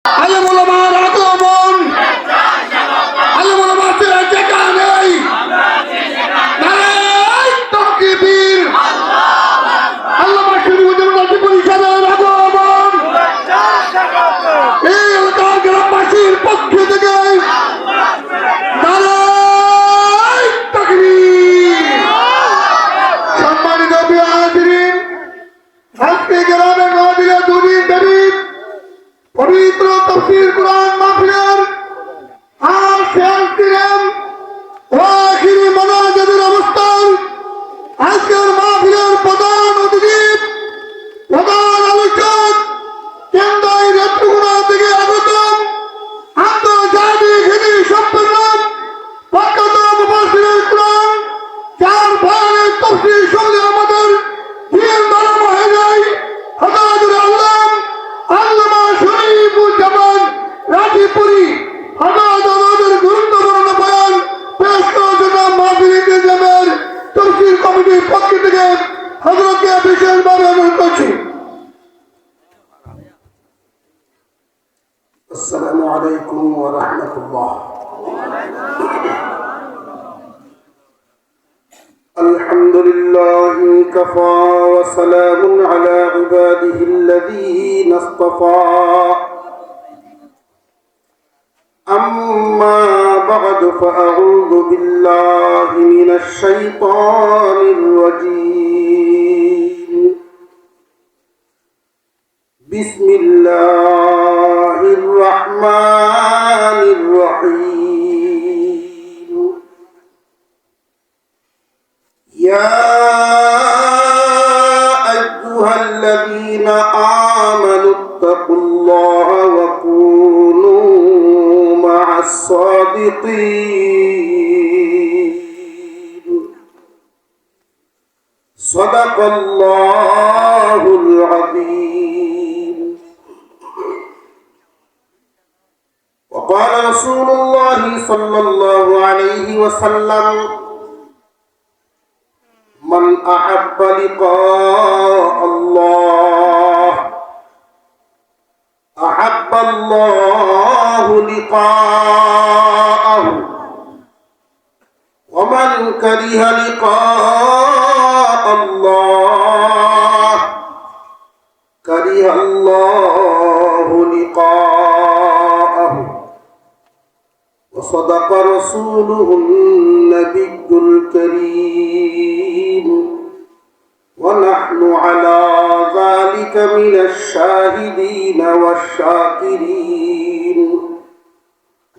আলেম ওলামার আগমন, আলেম ওলামাদের জায়গা নেই। নারায়ে তাকবীর। আল্লামা শরীফুজ্জামান রাজীপুরী সাহেবের আগমন এই এলাকার গ্রামবাসীর পক্ষ থেকে নারায়ে তাকবীর। সম্মানিত হাজিরিন, আজকে গ্রামে নদিয়া দুদিন ব্যাপী পবিত্র তাফসীর কুরআন মাহফিলের আর শেষ দিনের ওয়াখিরি মোনাজাতের অবস্থান আজকের মাহফিলের প্রধান অতিথি, প্রধান আলোচক, কেন্দ্রীয় নেত্রকোনা থেকে আগত আন্তর্জাতিক খ্যাতি সম্পন্ন প্রখ্যাত মুফাসসিরে কুরআন, চার ভাইয়ের তাফসীর শুনলে আমাদের দিন নরম হয়ে যায়। হযরতুল আল্লাম আল্লামা শরীফুজ্জামান রাজীপুরী হযরতের গুরুত্বপূর্ণ বয়ান পেশ করার জন্য মাহফিল ইন্তেজামের তাফসীর কমিটির পক্ষ থেকে হযরতকে বিশেষভাবে অনুরোধ করছি। আসসালামু আলাইকুম ওয়া রাহমাতুল্লাহ। আলহামদুলিল্লাহি কাফা ওয়া সালামুন আলা ইবাদিহিল্লাযীনা ইসতাফা। أما بعد فأعوذ بالله من الشيطان الرجيم. بسم الله الرحمن الرحيم. يا أيها الذين آمنوا اتقوا الله وكونوا مع الصادقين. صدق الله العظيم. وقال رسول الله صلى الله عليه وسلم: من أحب لقاء الله أحب الله لقاءه، ومن كره لقاء الله كره الله لقاءه. وصدق رسوله النبي الكريم، ونحن على ذلك من الشاهدين والشاكرين،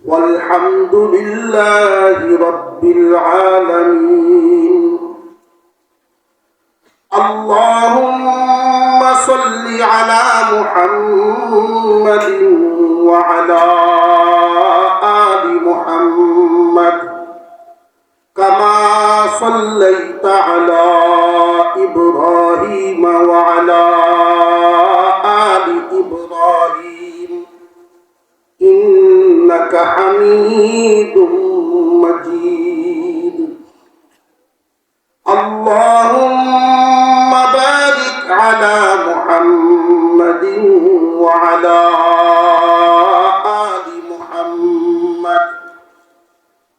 والحمد لله رب العالمين. اللهم صل على محمد وعلى آل محمد كما صليت على إبراهيم وعلى آل إبراهيم إنك حميد مجيد. اللهم بارك على محمد وعلى آل محمد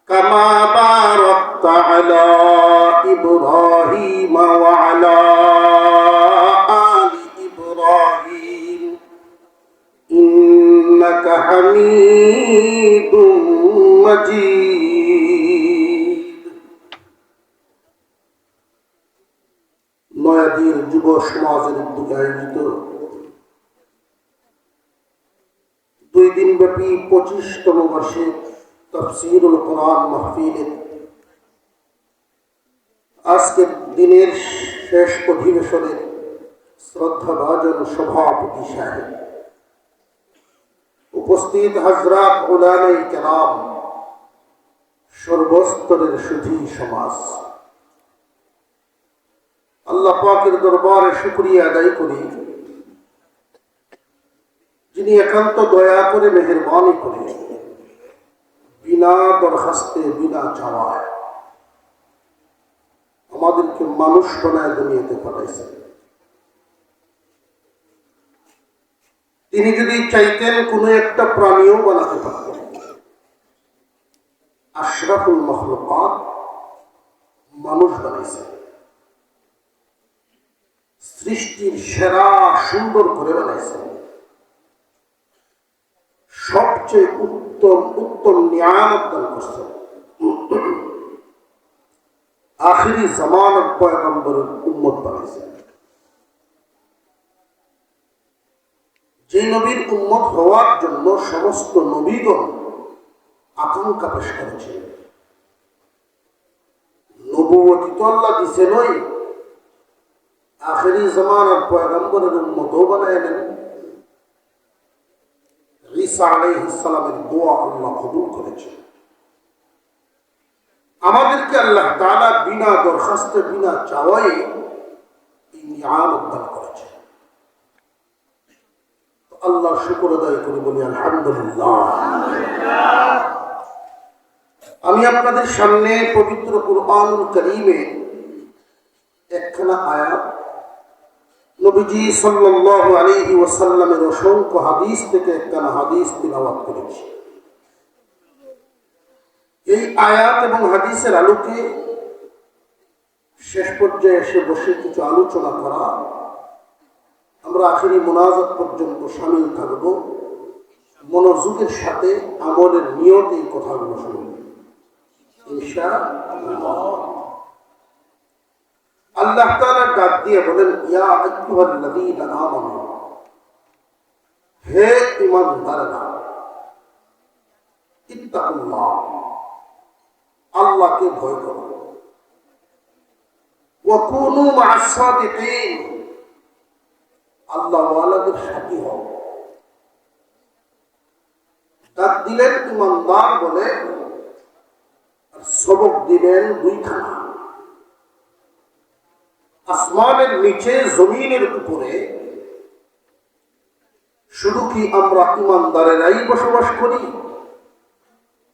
كما باركت على إبراهيم وعلى آل إبراهيم إنك حميد مجيد. নয়াদির যুব সমাজের উদ্যোগে আয়োজিত 2 দিনব্যাপী 25তম বার্ষিক তাফসীরুল কোরআন মাহফিলের আজকের দিনের শেষ অধিবেশনের শ্রদ্ধাভাজন সভাপতি সাহেব, উপস্থিত হযরত উলামায়ে কেরাম, সর্বস্তরের সুধী সমাজ, আল্লাহ পাকের দরবারে শুকরিয়া আদায় করি যিনি একান্ত দয়া করে মেহেরবানি করে বিনা দরখাস্তে বিনা চাওয়ায় আমাদেরকে মানুষ বানায় দুনিয়াতে পাঠাইছেন। তিনি যদি চাইতেন কোনো একটা প্রাণীও বানাতে পারতেন। আশরাফুল মাখলুকাত মানুষ বানাইছেন, সৃষ্টির সেরা সুন্দর করে বানাইছেন, সবচেয়ে উত্তম উত্তম নিয়ামত দান করছেন। আখিরি জামানের পয়গম্বরের উম্মত বানাইছেন। যে নবীর উম্মত হওয়ার জন্য সমস্ত নবীগণ আকাঙ্ক্ষা পেশ করেছেন। নবুয়তি তো আল্লাহ দিছেনই, আখিরি জামানের পয়গম্বরের উম্মতও বানায় নেন। ঈসা আলাইহিস সালামের দোয়া আল্লাহ কবুল করেছেন। আমাদেরকে আল্লাহ তাআলা বিনা দরখাস্তে বিনা চাওয়াই এই নিয়ামত দান করেছেন। আল্লাহর শুকর আদায় করে বলি আলহামদুলিল্লাহ। আমি আপনাদের সামনে পবিত্র কুরআনুল কারীমে একখানা আয়াত, নবীজি সাল্লাল্লাহু আলাইহি ওয়াসাল্লামের অসংখ্য হাদিস থেকে একখানা হাদিস তিলাওয়াত করেছি। এই আয়াত এবং হাদিসের আলোকে শেষ পর্যায়ে এসে বসে কিছু আলোচনা করা, আমরা আখিরি মুনাজাত পর্যন্ত শামিল থাকব। মনোযোগের সাথে আমলের নিয়তে এই কথাগুলো শুনব ইনশাআল্লাহ। আল্লাহ তাআলা ডাক দিয়ে বলেন, ইয়া আইয়ুহাল্লাযীনা আমানু, হে ঈমানদাররা, ইত্তাকুল্লাহ, আল্লাহকে ভয় করো, ওয়া কুনু মা'আস সাদিকিন, আল্লাহ ওয়ালাদের সাথী হও। ডাক দিলেন ঈমানদার বলে, আর সবক দিলেন দুইখানা। আসমানের নিচে জমিনের উপরে শুধু কি আমরা ঈমানদারেরাই বসবাস করি,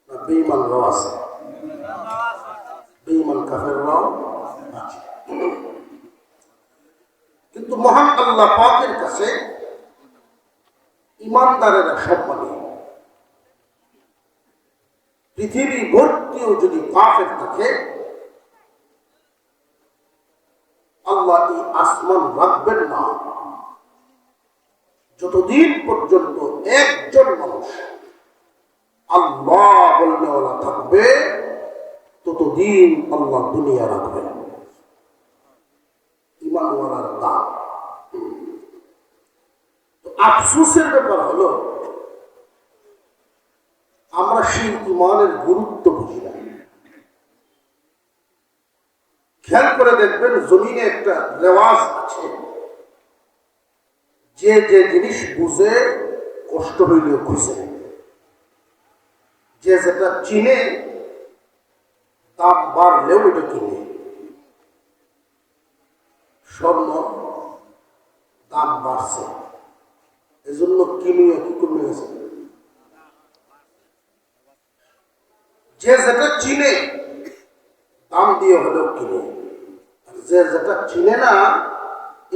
না বেঈমানরাও আছে? বেঈমান কাফেররাও আছে। কিন্তু মহান আল্লাহ পাকের কাছে ঈমানদারেরা সম্মানী। পৃথিবী ভর্তিও যদি কাফের থাকে, আল্লাহ এই আসমান রাখবেন না যতদিন পর্যন্ত একজন মানুষ আল্লাহ বলনেওয়ালা থাকবে, ততদিন আল্লাহ দুনিয়া রাখবেন। ঈমানওয়ালার দাম। আফসোসের ব্যাপার হলো, আমরা সেই ঈমানের গুরুত্ব বুঝি না। খেয়াল করে দেখবেন, জমিনে একটা রেওয়াজ আছে, যে যে জিনিস বুঝে কষ্ট হইলেও খুঁজে, যে যেটা চিনে দাম বাড়লেও এটা কিনে। স্বর্ণ দাম বাড়ছে, এজন্য কিনিয়ে কি কমে গেছে। যে যেটা চিনে দাম দিয়ে হলেও কিনে, আর যে যেটা চিনে না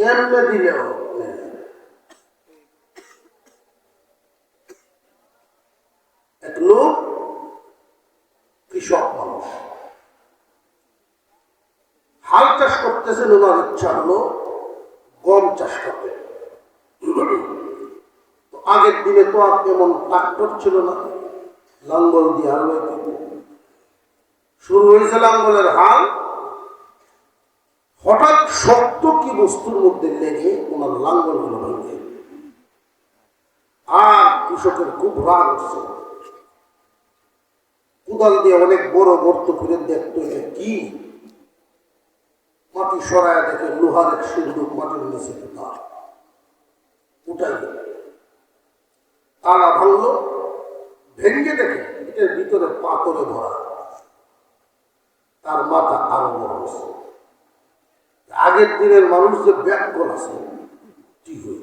এমনি দিলেও নেয়। এক লোক কৃষক মানুষ, হাল চাষ করতেছেন, ওনার ইচ্ছা হলো গম চাষ করবে। আগের দিনে তো আর এমন ট্রাক্টর ছিল না, লাঙ্গল দিয়ে হাল বাইতে শুরু হয়েছে লাঙ্গলের হাল। হঠাৎ শক্ত কি বস্তুর মধ্যে লেগে ওনার লাঙ্গল হলো ভেঙে। আর কৃষকের খুব রাগ হচ্ছে, কোদাল দিয়ে অনেক বড় গর্ত করে দেখতো এটা কি। মাটি সরায় দেখে লোহার এক সিন্ধুক মাটির নিচে উঠাই তালা ভাঙলো, ভেঙে দেখে এটার ভিতরে পাথরে ভরা। তার মাথা আরো বড় হয়েছে। আগের দিনের মানুষ যে ব্যাকল আছে ঠিক হই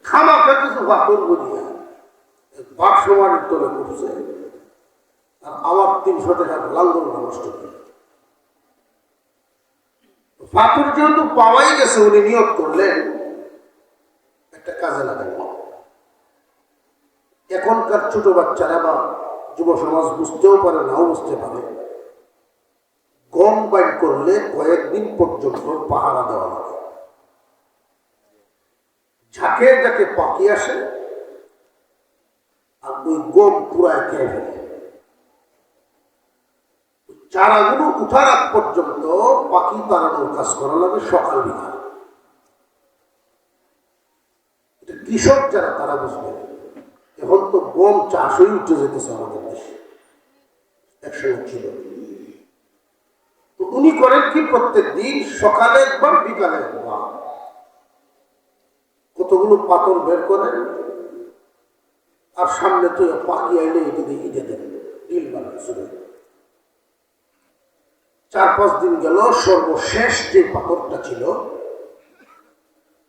খামা খেতেছে পাথর বলিয়া বাক্সো মাটির তলে করছে, আর আমার 300 টাকার লাঙ্গল নষ্ট করে। পাথর যেহেতু পাওয়াই গেছে, উনি নিয়ত করলেন একটা কাজে লাগাই। এখনকার ছোট বাচ্চারা বা যুব সমাজ বুঝতেও পারে, নাও বুঝতে পারে, গম বাইর করলে কয়েকদিন পর্যন্ত পাহারা দেওয়া লাগে। ঝাঁকে ঝাঁকে পাখি আসে আর ওই গম পুরায় খেয়ে ফেলে। চারাগুলো উঠার আগ পর্যন্ত পাখি তাড়ানোর কাজ করা লাগে সকাল বিকাল। এটা কৃষক যারা তারা বুঝবে। এখন তো গম চাষই উঠে যেতেছে আমাদের দেশে, একসময় ছিল। তো উনি করেন কি, প্রত্যেক দিন সকালে একবার বিকালে একবার কতগুলো পাথর বের করেন আর সামনে তো পাখি আইলে এটা দিয়ে ইটে দেন, ডিল বানান শুরু। 4-5 দিন গেল, সর্বশেষ যে পাথরটা ছিল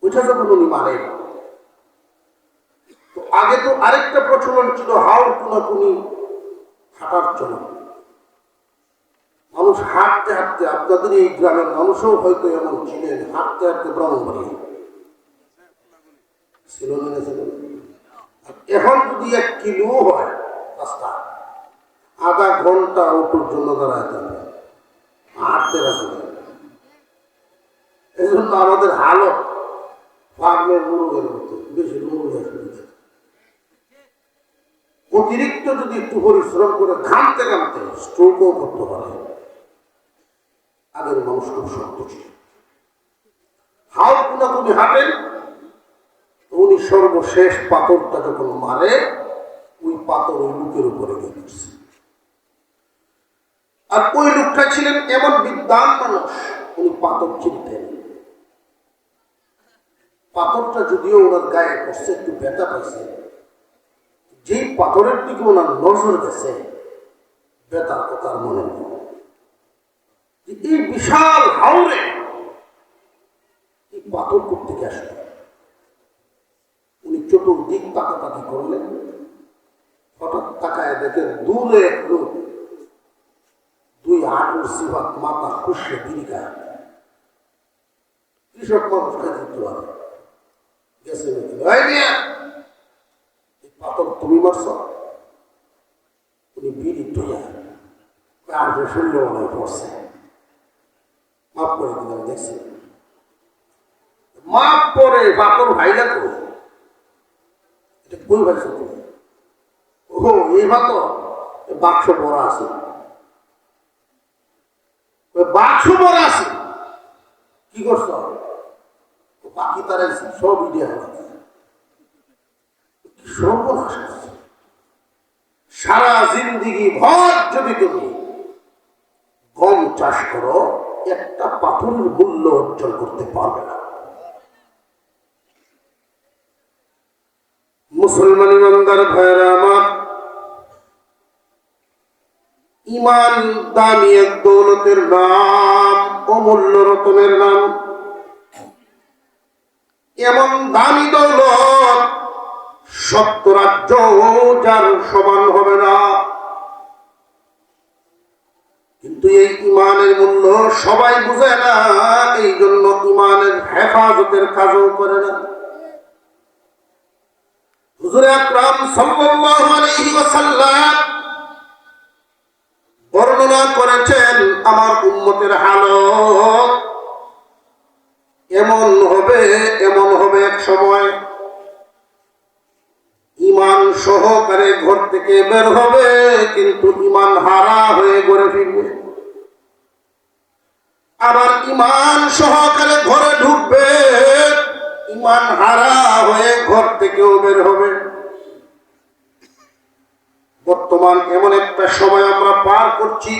ওইটা যখন উনি মারেন, তো আগে তো আরেকটা প্রচলন ছিল, হাওড় কোনাকুনি হাঁটার চলন। মানুষ হাঁটতে হাঁটতে, আপনাদের এই গ্রামের মানুষও হয়তো এমন ছিলেন, হাঁটতে হাঁটতে ব্রাহ্মণবাড়িয়া ছিল না ছিল। এখন যদি 1 কিলো হয় রাস্তা, আধা ঘন্টা অটোর জন্য দাঁড়ায় থাকবে, হাঁটতে রাখে। এই জন্য আমাদের হালত ফার্মের মুরগের মতো, বেশি মুরগের সুবিধা। অতিরিক্ত যদি একটু পরিশ্রম করে ঘামতে ঘামতে স্ট্রোকও করতে পারে। আগের মানুষ খুব শক্ত ছিল। হাও কোনাকুনি হাঁটেন, উনি সর্বশেষ পাথরটা যখন মারে, ওই পাথর ওই লোকের উপরে গিয়ে পড়ছে। আর ওই লোকটা ছিলেন এমন বিদ্বান মানুষ, উনি পাথর চিনতেন। পাথরটা যদিও ওনার গায়ে পড়ছে, একটু ব্যথা পাইছে, যেই পাথরের দিকে ওনার নজর গেছে, ব্যথার কথা মনে নেই। এই বিশাল হাওরে এই পাথর করতে গিয়ে আসলো। উনি চতুর্দিক তাকাতাকি করলেন, হঠাৎ তাকায় দেখেন দূরে এক লোক 2 হাঁটুর সিবাত মাথা খুশে বিরিকায়। কৃষক মানুষ খাই দিতে পারে, গেছে পাথর তুমি মারছ? উনি বিড়ি টুয়া আসে, শূন্য মনে পড়ছে, মাফ করে দিলাম। দেখছি মাপ পরে পাথর ভাইলা তো এটা কই ভাইছ তুমি? ও এই পাথর বাক্স ভরা আছে, বাক্স ভরা আছে। কি করছ? বাকি তারা সব ইডিয়া সর্বনাশ করছে। সারা জিন্দিগি ভর যদি তুমি গম চাষ করো, একটা পাথরের মূল্য অর্জন করতে পারবে না। মুসলমান ইমানদার ভাইরা আমার, ইমান দামি এক দৌলতের নাম, অমূল্য রতনের নাম। এমন দামি দৌলত 70 রাজ্য যার সমান হবে না। কিন্তু এই ইমানের মূল্য সবাই বুঝে না, এই জন্য ইমানের হেফাজতের কাজও করে না। হুজুর আকরাম সাল্লাল্লাহু আলাইহি ওয়াসাল্লাম বর্ণনা করেছেন, আমার উম্মতের হালত এমন হবে এক সময়, ইমান সহকারে ঘর থেকে বের হবে, কিন্তু ইমান হারা হয়ে ঘরে ফিরবে। আবার ইমান সহকারে ঘরে ঢুকবে, ইমান হারা হয়ে ঘর থেকেও বের হবে। বর্তমান এমন একটা সময় আমরা পার করছি,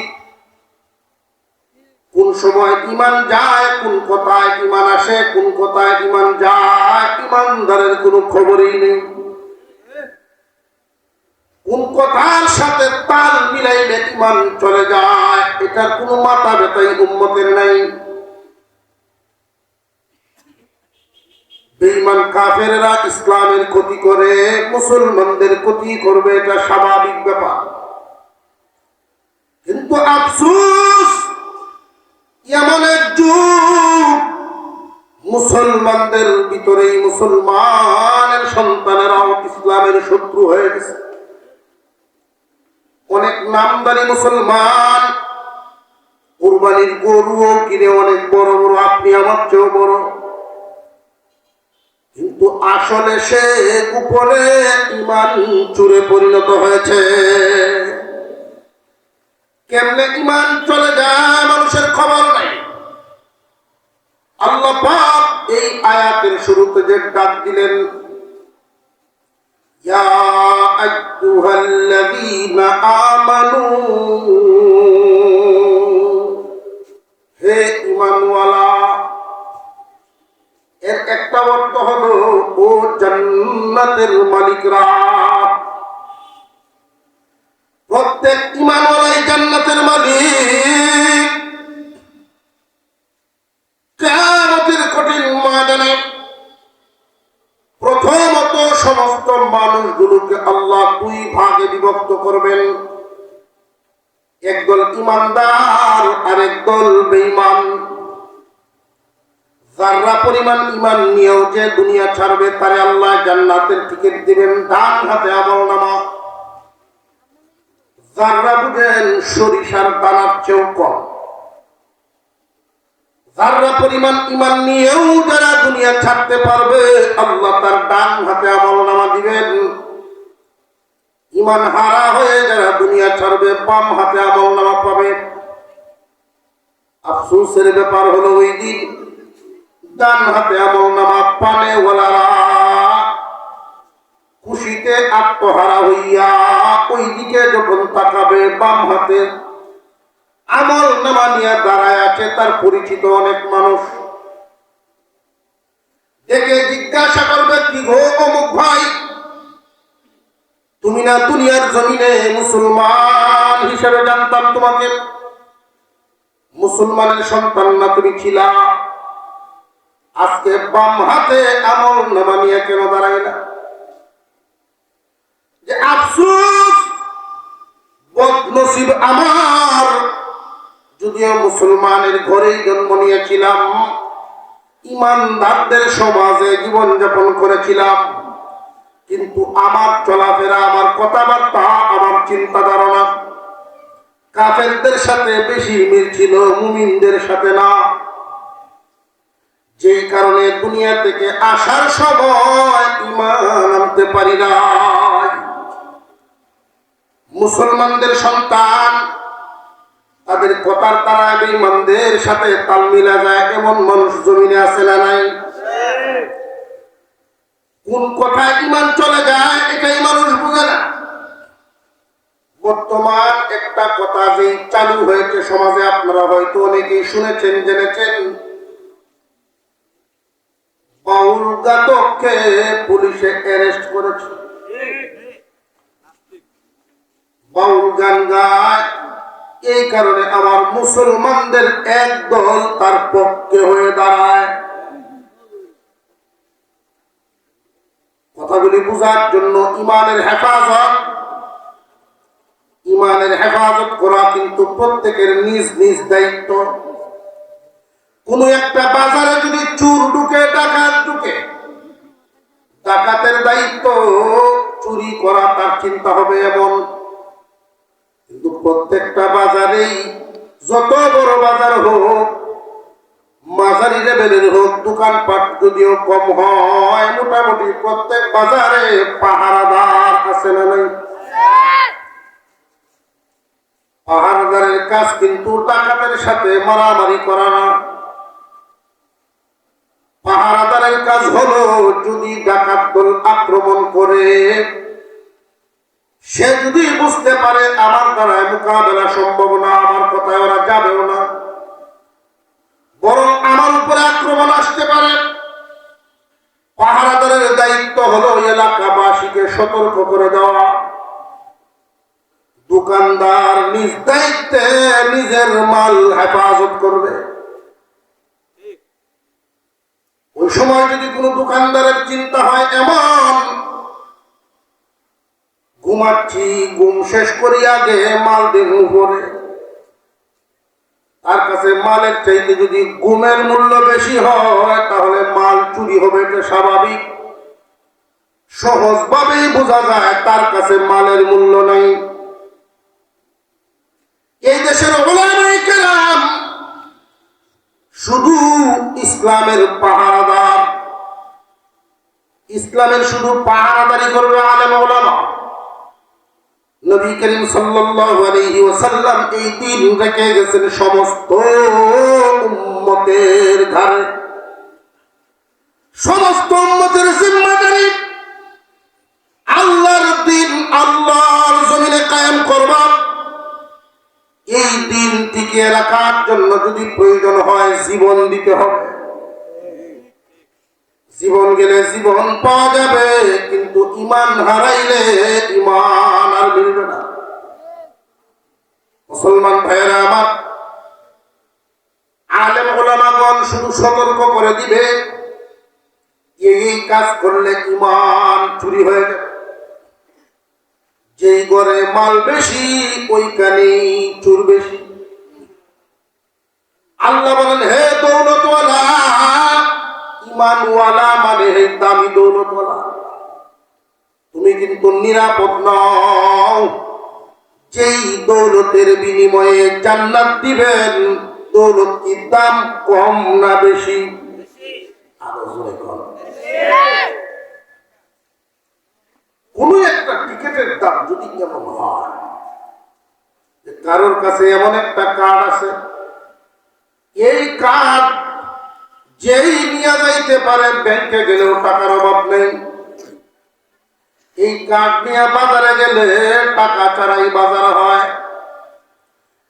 কোন সময় ইমান যায়, কোন কথায় ইমান আসে, কোন কথায় ইমান যায়, ইমানদারের কোনো খবরই নেই। কোন কথার সাথে তাল মিলাইলে ইমান চলে যায়, এটার কোনো মাথা ব্যথাই উম্মতের নাই। বেঈমান কাফেররা ইসলামের ক্ষতি করে, মুসলমানদের ক্ষতি করবে, এটা স্বাভাবিক ব্যাপার। কিন্তু আফসোস, এমন এক যুগ মুসলমানদের ভিতরেই মুসলমানের সন্তানেরাও ইসলামের শত্রু হয়ে গেছে। অনেক নামদারি মুসলমান কুরবানির গরুও কিনে অনেক বড় বড়, আপনি আমার চেয়েও বড়, কিন্তু আসলে সে গোপনে ঈমান চোরে পরিণত হয়েছে। কেমনে ঈমান চলে যায় মানুষের খবর নাই। আল্লাহ পাক এই আয়াতের শুরুতে যে ডাক দিলেন, ইয়া আইয়ুহাল্লাযীনা আমানু, হে ঈমানওয়ালা। এর একটা অর্থ হলো ও জান্নাতের মালিকরা। প্রত্যেক ঈমানওয়ালাই জান্নাতের মালিক। কিয়ামতের কঠিন ময়দানে প্রথমত সমস্ত মানুষগুলোকে আল্লাহ দুই ভাগে বিভক্ত করবেন, একদল ঈমানদার আর একদল বেঈমান। যারা পরিমাণ ঈমান নিয়েও যে দুনিয়া ছাড়বে তারে আল্লাহ জান্নাতের টিকিট দিবেন, ডান হাতে আমলনামা। যারা বুঝেন সরিষার দানার চেয়েও কম, যারা পরিমাণ ঈমান নিয়েও যারা দুনিয়া ছাড়তে পারবে আল্লাহ তার ডান হাতে আমলনামা দিবেন। ঈমান হারা হয়ে যারা দুনিয়া ছাড়বে বাম হাতে আমলনামা পাবে। আফসোসের ব্যাপার হলো ওই দিন ডান হাতে আমলনামা পানে ওয়ালারা খুশিতে আত্মহারা হইয়া ওই দিকে যখন তাকাবে, বাম হাতে আমলনামা নিয়ে দাঁড়ায় আছে তার পরিচিত অনেক মানুষ। দেখে জিজ্ঞাসা করবে, কি গো অমুক ভাই, তুমি না দুনিয়ার জমিনে মুসলমান হিসেবে জানতাম তোমাকে, মুসলমানের সন্তান না তুমি ছিলা, আজকে বাম হাতে আমলনামা নিয়ে কেন দাঁড়াইলা? যে আফসোস, বদনসিব আমার, যদিও মুসলমানের ঘরেই জন্ম নিয়েছিলাম, ঈমানদারদের সমাজে জীবন যাপন করেছিলাম, কিন্তু আমার চলাফেরা, আমার কথাবার্তা, আমার চিন্তা ধারণা কাফেরদের সাথে বেশি মিল ছিল, মুমিনদের সাথে না। যেই কারণে দুনিয়া থেকে আসার সময় ঈমান আনতে পারি না। মুসলমানদের সন্তান, তাদের কথার দ্বারা বেঈমানদের সাথে তাল মিলা যায় এমন মানুষ জমিনে আছে না নাই? কোন কথায় ঈমান চলে যায় এটাই মানুষ বুঝে না। বর্তমান একটা কথা যে চালু হয়েছে সমাজে, আপনারা হয়তো অনেকেই শুনেছেন, জেনেছেন, বাউল গাতককে পুলিশে অ্যারেস্ট করেছে। বাউল গান গায়, এই কারণে আমার মুসলমানদের একদল তার পক্ষে হয়ে দাঁড়ায়। কথাগুলি বুঝার জন্য ইমানের হেফাজত করা কিন্তু প্রত্যেকের নিজ নিজ দায়িত্ব। কোন একটা বাজারে যদি চোর ঢুকে, ডাকাত ঢুকে, ডাকাতের দায়িত্ব চুরি করা, তার চিন্তা হবে এমন। কিন্তু প্রত্যেকটা বাজারেই, যত বড় বাজার হোক, মাঝারি লেভেলের হোক, দোকানপাট যদিও কম হয়, মোটামুটি প্রত্যেক বাজারে পাহারাদার আছে না নাই? পাহারাদারের কাজ কিন্তু ডাকাতের সাথে মারামারি করা না। পাহারাদারের কাজ হলো, যদি ডাকাত দল আক্রমণ করে, সে যদি বুঝতে পারে আমার দ্বারা মোকাবেলা সম্ভব না, আমার কথায় ওরা যাবেও না, বরং আমার উপরে আক্রমণ আসতে পারে, পাহারাদারের দায়িত্ব হলো এলাকাবাসীকে সতর্ক করে দেওয়া। দোকানদার নিজ দায়িত্বে নিজের মাল হেফাজত করবে। ওই সময় যদি কোনো দোকানদারের চিন্তা হয় এমন, ঘুমাচ্ছি, ঘুম শেষ করি আগে মাল দেব উপরে, তার কাছে মালের চাইতে যদি গুমের মূল্য বেশি হয় তাহলে মাল চুরি হবে, এটা স্বাভাবিক। সহজভাবেই বোঝা যায় তার কাছে মালের মূল্য নাই। এই দেশের উলামায়ে কেরাম শুধু ইসলামের পাহারাদার, ইসলামের শুধু পাহারাদারি করবে আলেম ওলামা। নবী করিম সাল্লাল্লাহু আলাইহি ওয়াসাল্লাম এই দিন রেখে গেছেন সমস্ত উম্মতের ঘাড়ে। সমস্ত উম্মতের জিম্মাদারি আল্লাহর দিন আল্লাহর জমিনে কায়েম করবা। এই দিন টিকিয়ে রাখার জন্য যদি প্রয়োজন হয় জীবন দিতে হবে। জীবন গেলে জীবন পাওয়া যাবে, কিন্তু ঈমান হারাইলে ঈমান আর মিলবে না। মুসলমান ভাইয়েরা আমার, আলেম ওলামাগণ শুধু সতর্ক করে দিবে এই কাজ করলে ঈমান চুরি হয়ে যাবে। যেই ঘরে মাল বেশি ওইখানেই চুর বেশি। আল্লাহ বলেন, হে দৌলতওয়ালা, ঈমানওয়ালা মানে হে দামি দৌলতওয়ালা, তুমি কিন্তু নিরাপদ নও। যেই দৌলতের বিনিময়ে জান্নাত দিবেন, দৌলত কি দাম কম না বেশি? আরো জোরে কম। কোন একটা টিকেটের দাম যদি এমন হয় যে কারোর কাছে এমন একটা কার্ড আছে, এই কার্ড যেই নিয়ে যাইতে পারে, ব্যাংকে গেলেও টাকার অভাব নেই। এই কার্ড নিয়ে বাজারে গেলে টাকা ছাড়াই বাজার হয়।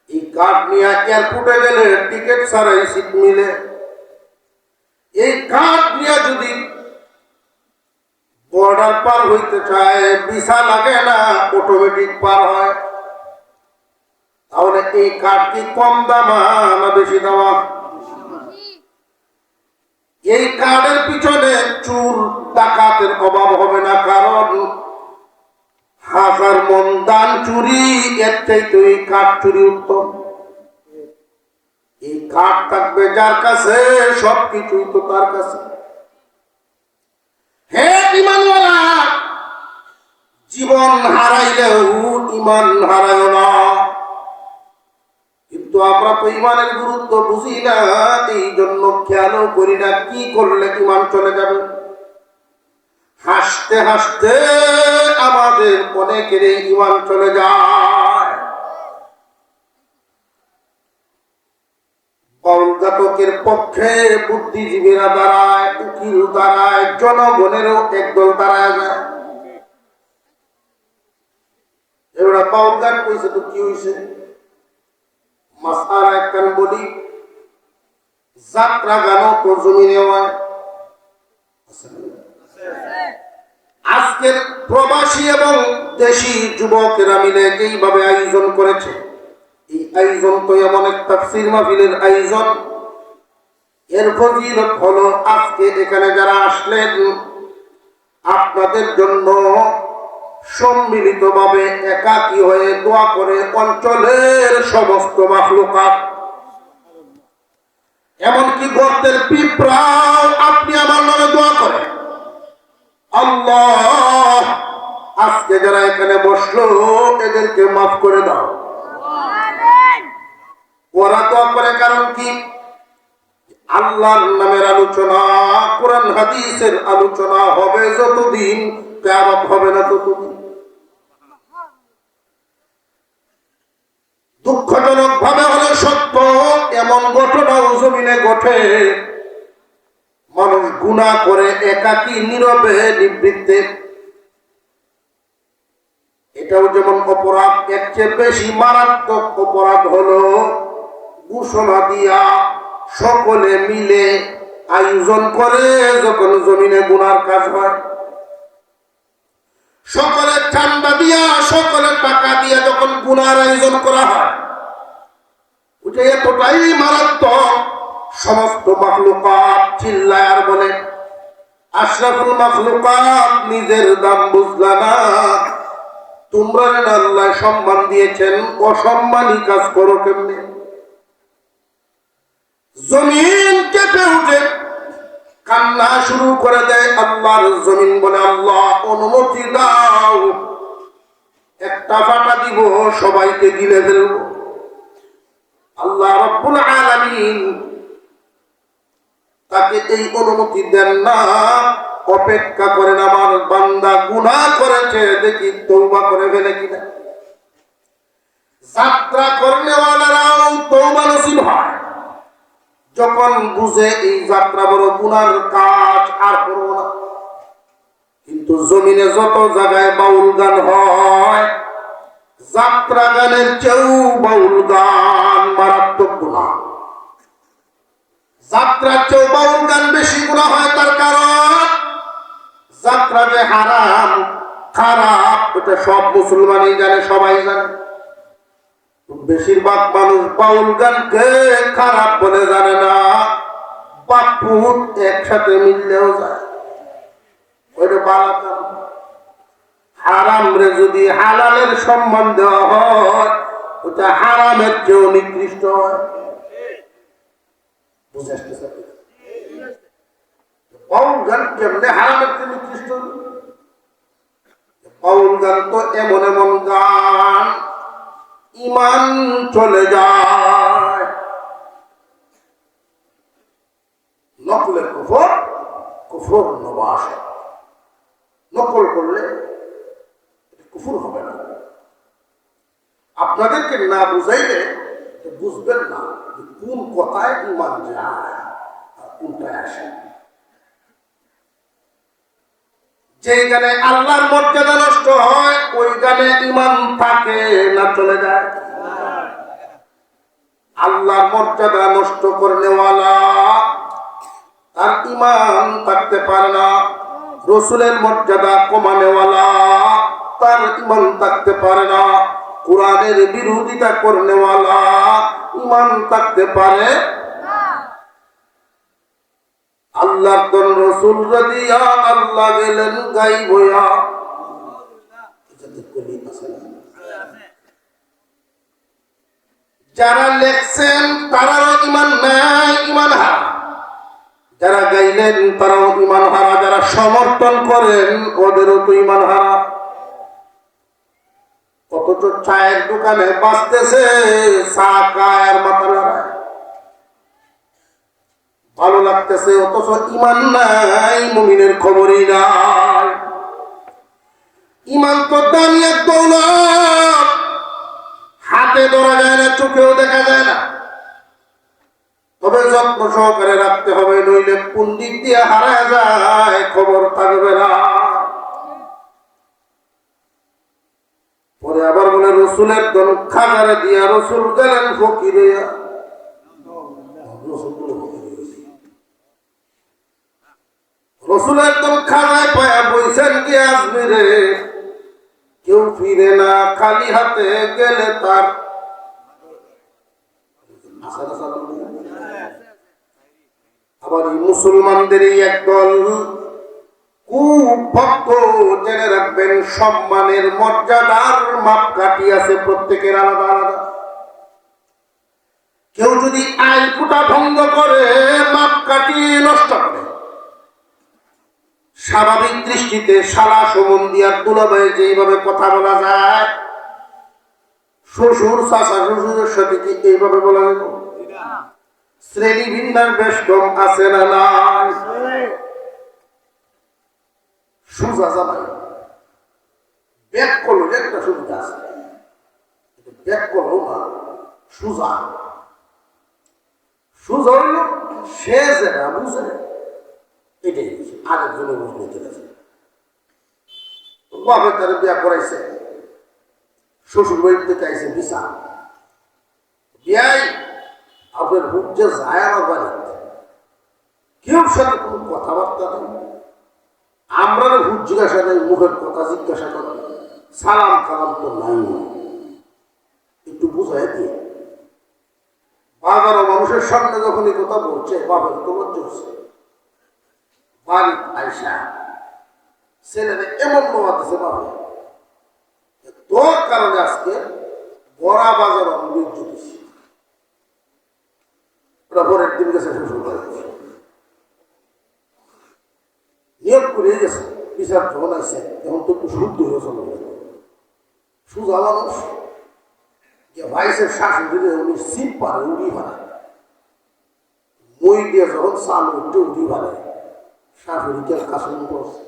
এই কার্ড নিয়ে এয়ারপোর্টে গেলে টিকিট ছাড়াই সিট মিলে। এই কার্ড নিয়ে যদি বর্ডার পার হইতে চায়, ভিসা লাগে না, অটোমেটিক পার হয়। তাহলে এই কার্ড কি কম দামা না বেশি দামা? এই কার্ডের পিছনে চুর ডাকাতের অভাব হবে না, কারণ হাজার মন দান চুরি এর চাইতে এই কার্ড চুরি উত্তম। এই কার্ড থাকবে যার কাছে, সবকিছুই তো তার কাছে। হে ঈমানওয়ালা, জীবন হারাইলেও ঈমান হারায় না। কিন্তু আমরা তো ঈমানের গুরুত্ব বুঝি না, এই জন্য খেয়ালও করি না কি করলে ঈমান চলে যাবে। হাসতে হাসতে আমাদের অনেকের ঈমান চলে যায়। কলঘাতকের পক্ষে বুদ্ধিজীবীরা দাঁড়ায়, উকিল দাঁড়ায়, জনগণেরও একদল দাঁড়ায় যায়। এবার কলঘাট কইছে তো কি হইছে? মাসারা একখান বলি, যাত্রা গানও তো জমিনে হয়। আজকের প্রবাসী এবং দেশি যুবকেরা মিলে যেইভাবে আয়োজন করেছে, এই আয়োজন তো এমন এক তাফসীর মাহফিলের আয়োজন। এর ফজিলত হলো আজকে এখানে যারা আসলেন, আপনাদের জন্য সম্মিলিতভাবে একাকী হয়ে দোয়া করে অঞ্চলের সমস্ত মাখলুকাত, এমনকি গর্তের পিঁপড়াও আপনি আমার নামে দোয়া করে, আল্লাহ আজকে যারা এখানে বসলো এদেরকে মাফ করে দাও। ওরা দোয়া করে, কারণ কি? আল্লাহর নামের আলোচনা, কোরআন হাদিসের আলোচনা হবে যতদিন, কিয়ামত হবে না ততদিন। দুঃখজনক ভাবে হলে সত্য, এমন ঘটনাও জমিনে ঘটে। মানুষ গুনাহ করে একাকী নীরবে নিবৃত্তে, এটাও যেমন অপরাধ, এর চেয়ে বেশি মারাত্মক অপরাধ হলো ঘোষণা দিয়া সকলে মিলে আয়োজন করে যখন জমিনে গুনার কাজ হয়, সকলে চান্দা দিয়া, সকলে টাকা দিয়া যখন গুনার আয়োজন করা হয়, ওটা এতটাই মারাত্মক। সমস্ত মাখলুকাত চিল্লায় আর বলে, আশরাফুল মাখলুকাত নিজের দাম বুঝলা না, তোমরা আল্লাহ সম্মান দিয়েছেন, অসম্মানী কাজ করো কেমনে? জমিন কেঁপে উঠে কান্না শুরু করে দেয়। আল্লাহর জমিন বলে, আল্লাহ অনুমতি দাও, একটা ফাটা দিব, সবাইকে গিলে ফেলবো। আল্লাহ রাব্বুল আলামিন তাকে এই অনুমতি দেন না। অপেক্ষা করেন, আমার বান্দা গুনাহ করেছে, দেখি তওবা করে ফেলে কিনা। যাত্রা করনেওয়ালারাও তওবা নসিব হয় যখন বুঝে এই যাত্রা বড় গুনার কাজ, আর করব না। কিন্তু জমিনে যত জায়গায় বাউল গান হয়, যাত্রা গানের চেয়েও বাউল গান মারাত্মক গুনাহ। যাত্রার চেয়েও বাউল গান বেশি গুনাহ হয়। তার কারণ যাত্রা যে হারাম, খারাপ, এটা সব মুসলমানই জানে, সবাই জানে। বেশিরভাগ মানুষ বাউল গানকে খারাপ বলে জানে না। বাপু একসাথে মিললেও যায়, ওইটা বালা কাম। হারাম রে যদি হালালের সম্মান দেওয়া হয়, ওটা হারামের চেয়েও নিকৃষ্ট হয়। বুঝে আসতেছে? বাউল গান কেমনে হারামের চেয়ে নিকৃষ্ট? বাউল গান তো এমন এমন গান ইমান চলে যায়। নকলের কুফর, কুফর নবাস। নকল করলে কুফর হবে না। আপনাদেরকে না বুঝাইলে বুঝবেন না কোন কথায় ইমান যায় আর কোনটায় আসে। যে গানে আল্লাহর মর্যাদা নষ্ট হয়, ওই গানে ইমান থাকে না চলে যায়? আল্লাহর মর্যাদা নষ্ট করনেওয়ালা তার ইমান থাকতে পারে না। রসুলের মর্যাদা কমানেওয়ালা তার ইমান থাকতে পারে না। কোরআনের বিরোধিতা করনেওয়ালা ইমান থাকতে পারে। আল্লাহ কোন রসুল রাদিয়া আল্লাহ গেলেন গাইব হইয়া। যারা লেখছেন তারাও ইমান নাই, ইমান হারা। যারা গাইলেন তারাও ইমান হারা। যারা সমর্থন করেন ওদেরও তো ইমান হারা। অথচ চায়ের দোকানে বাঁচতেছে, চা খায় আর মাথা লড়ায়, ভালো লাগতেছে, অথচ ইমান নাই, মুমিনের খবরই নাই। ইমান তো দামি এক দৌলত, হাতে ধরা যায় না, চোখেও দেখা যায় না। তবে যত্ন সহকারে রাখতে হবে, নইলে কোন দিক দিয়ে হারায় যায় খবর থাকবে না। পরে আবার বলে রসুলের ধন খাজারে দিয়া রসুল গেলেন ফকিরে। রসুলের ধন খাজায় পায়া বইছেন কি আজমিরে, কেউ ফিরে না খালি হাতে গেলে তার। আবার এই মুসলমানদেরই একদল খুব ভক্ত, জেনে রাখবেন সম্মানের মর্যাদার মাপকাঠি আছে প্রত্যেকের আলাদা আলাদা। কেউ যদি আইন কুটা ভঙ্গ করে, মাপকাঠি নষ্ট করে, স্বাভাবিক দৃষ্টিতে শালা সম্বন্ধিয়ার দুলাভাই যেইভাবে কথা বলা যায়, শ্বশুর চাচা শ্বশুরের সাথে কি এইভাবে বলা যেত? শ্রেণী ভিন্নার বেশ কম আছে না নাই? সুজা জামাই ব্যাগ করলো একটা সুবিধা আছে, ব্যাগ করলো না সুজা। সুজা হইল সে যেটা বুঝে এটাই বুঝে, আরেকজনে বুঝতে গেছে। বাপে তারা বিয়া করাইছে, শ্বশুর বাড়ির থেকে আইসে বিশা বিয়াই আপনার হুজ্জে যায় আমার বাড়িতে, কেউ সাথে কোনো কথাবার্তা নেই। আমরা হুজ জিজ্ঞাসা নেই, মুখের কথা জিজ্ঞাসা করি, সালাম কালাম তো নাই, একটু বুঝাই দিয়ে। বাজারও মানুষের সামনে যখন এই কথা বলছে, বাপের তো লজ্জা হচ্ছে। বাড়ি আইসা ছেলেরা এমন নোয়া দিছে, বাবা তোর কারণে আজকে বড়া বাজার আমি দিচ্ছি। পরের দিন তো একটু শুদ্ধ হয়ে চলে গেল সুজা মানুষ যে ভাইসের শাশুড়ি উনি সিপ পারে উড়ি পারে মই দিয়ে যখন চাল উঠতে উড়ি পারে শাশুড়িকে কাশন করছে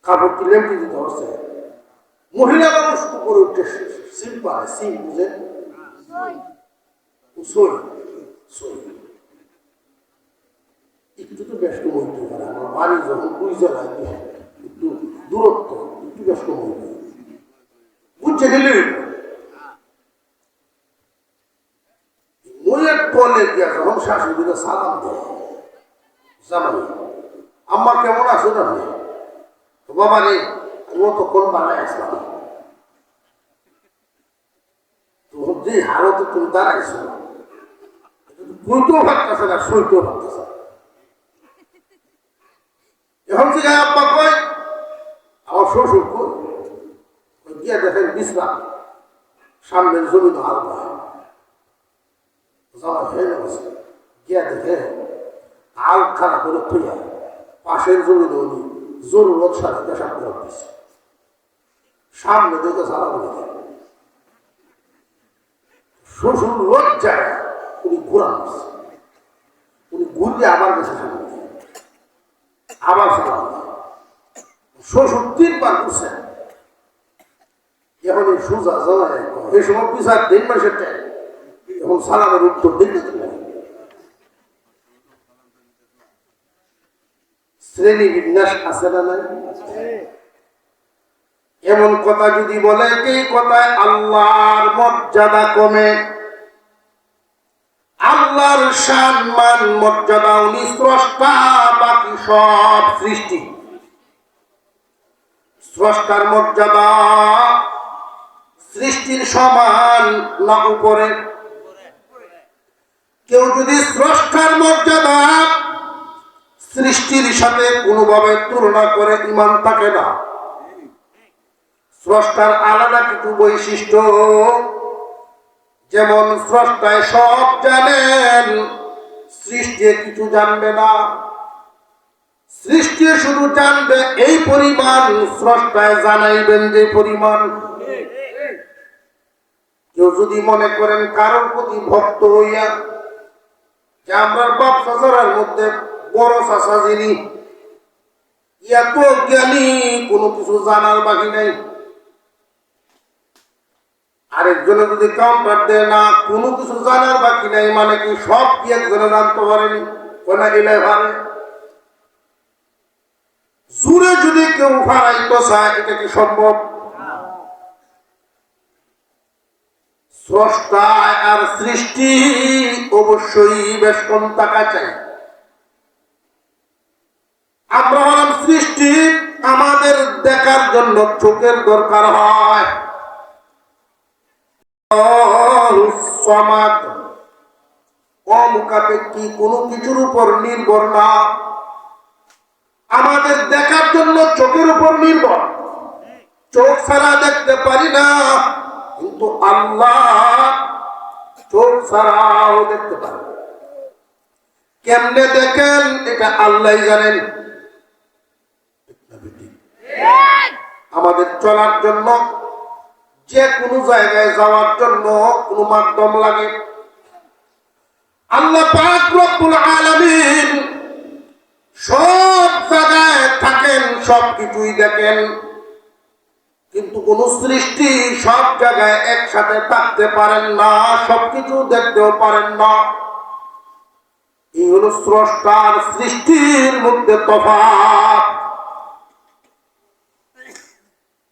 কাপড় কি লেমটি দিতে হচ্ছে মহিলা মানুষ উপরে উঠতে সিপ পারে সিপ বুঝে একটু তো ব্যস্ত হইতে পারে আমার বাড়ি যখন দুই জায়গায় একটু দূরত্ব একটু ব্যস্ত হইতে বুঝছে গেলে মনের তলে গিয়া যখন শাশুড়িকে সালাম দেয় জামাই আমার কেমন আছে না বাবা রে আমি তখন বানায় আসলাম তোমার যে হালতে তুমি দাঁড়াইছো বইতেও ভাবতেছে না সইতেও ভাবতেছে এখন থেকে আব্বা কয় আমার শ্বশুর কই গিয়ে দেখেন বিশ্রাম সামনের জমিন হাল পায় যাওয়া হয়ে গেছে গিয়ে দেখে আল খারাপ করে থইয়া পাশের জমিনে উনি জরুরত সারা পেশাব করে দিচ্ছে সামনে দেখে সারা বলে শ্বশুর লজ্জায় উনি ঘুরান উনি ঘুরলে আবার গেছে সামনে আবার সালাম শ্বশুর 3 বার ঘুরছেন এখন এই সুজা জানায় এই সময় বিচার 3 মাসের টাইম এখন সালামের উত্তর দিতে শ্রেণী বিন্যাস আছে না নাই এমন কথা যদি বলে এই কথায় আল্লাহর মর্যাদা কমে আল্লাহর সম্মান মর্যাদা উনি স্রষ্টা বাকি সব সৃষ্টি স্রষ্টার মর্যাদা সৃষ্টির সমান না উপরে কেউ যদি স্রষ্টার মর্যাদা সৃষ্টির সাথে কোনোভাবে তুলনা করে ঈমান থাকে না স্রষ্টার আলাদা কিছু বৈশিষ্ট্য যেমন স্রষ্টায় সব জানেন সৃষ্টি কিছু জানবে না সৃষ্টি শুধু জানবে এই পরিমাণ স্রষ্টায় জানাইবেন যে পরিমাণ কেউ যদি মনে করেন কারোর প্রতি ভক্ত হইয়া যে আমরা বাপ চাচার মধ্যে বড় চাচা যিনি এত জ্ঞানী কোনো কিছু জানার বাকি নাই আরেকজনে যদি কাউন্টার দেয় না কোনো কিছু জানার বাকি নাই মানে কি সব কি একজনে জানতে পারেনি কোনা গেলে ভাবে জুড়ে যদি কেউ ফারাইতে চায় এটা কি সম্ভব স্রষ্টা আর সৃষ্টি অবশ্যই বেশ কম টাকা চাই আমরা হলাম সৃষ্টি আমাদের দেখার জন্য চোখের দরকার হয় অমুখাপেক্ষী কোনো কিছুর উপর নির্ভর না আমাদের দেখার জন্য চোখের উপর নির্ভর চোখ ছাড়া দেখতে পারি না কিন্তু আল্লাহ চোখ ছাড়াও দেখতে পারে কেমনে দেখেন এটা আল্লাহ জানেন আমাদের চলার জন্য যে কোনো জায়গায় যাওয়ার জন্য কোনো মাধ্যম লাগে আল্লাহ পাক রব্বুল আলামিন সব জায়গায় থাকেন সব কিছুই দেখেন কিন্তু কোন সৃষ্টি সব জায়গায় একসাথে থাকতে পারেন না সবকিছু দেখতেও পারেন না এই হলো স্রষ্টার সৃষ্টির মধ্যে তফাৎ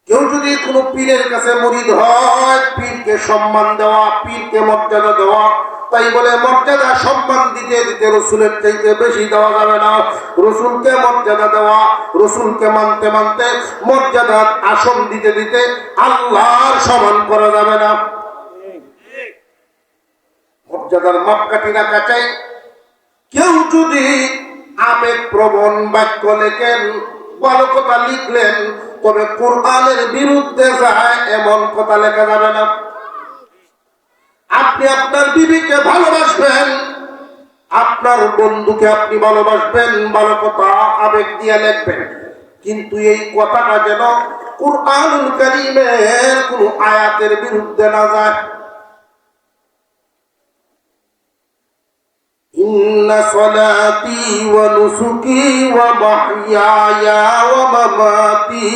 কেউ যদি কোনো পীরের কাছে মুরিদ হয় পীরকে সম্মান দেওয়া পীরকে মর্যাদা দেওয়া তাই বলে মর্যাদা সম্মান দিতে দিতে রসুলের চাইতে বেশি দেওয়া যাবে না রসুলকে মর্যাদা দেওয়া রসুলকে মানতে মানতে মর্যাদার আসন দিতে দিতে আল্লাহর সমান করা যাবে না মর্যাদার মাপকাঠি রাখা চাই কেউ যদি আবেগ প্রবণ বাক্য লেখেন ভালো কথা লিখলেন তবে কোরআনের বিরুদ্ধে যায় এমন কথা লেখা যাবে না আপনি আপনার বিবিকে ভালোবাসবেন আপনার বন্ধুকে আপনি ভালোবাসবেন ভালো কথা আবেগ দিয়ে লিখবেন কিন্তু এই কথাটা যেন কুরআনুল কারীমের কোন আয়াতের বিরুদ্ধে না যায়। ইন্না সলাতি ওয়া নুসুকি ওয়া মাহইয়ায়া ওয়া মামাতি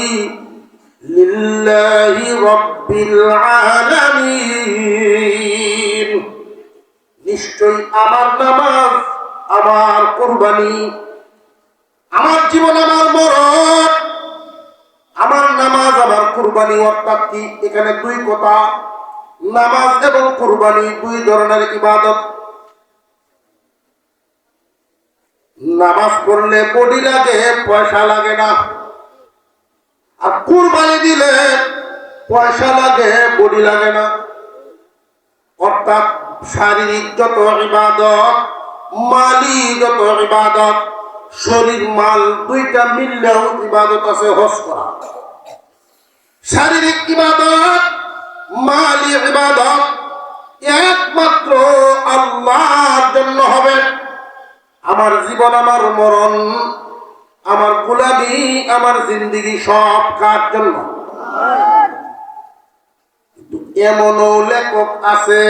লিল্লাহি রাব্বিল আলামিন। নিশ্চয়ই আমার নামাজ, আমার কুরবানি, আমার জীবন, আমার মরণ, আমার নামাজ, আমার কুরবানি। অর্থাৎ কি এখানে দুই কথা, নামাজ এবং কুরবানি দুই ধরনের ইবাদত। নামাজ পড়লে বডি লাগে, পয়সা লাগে না। আর কুরবানি দিলে পয়সা লাগে, বডি লাগে না। অর্থাৎ শারীরিক যত ইবাদত, মালি যত ইবাদত, শরীর মাল দুইটা মিললেও ইবাদত আছে হজ করা। শারীরিক ইবাদত, মালি ইবাদত একমাত্র আল্লাহর জন্য হবে। আমার জীবন, আমার মরণ, আমার গোলামি, আমার জিন্দেগি সব কার জন্য? কিন্তু এমনও লেখক আছে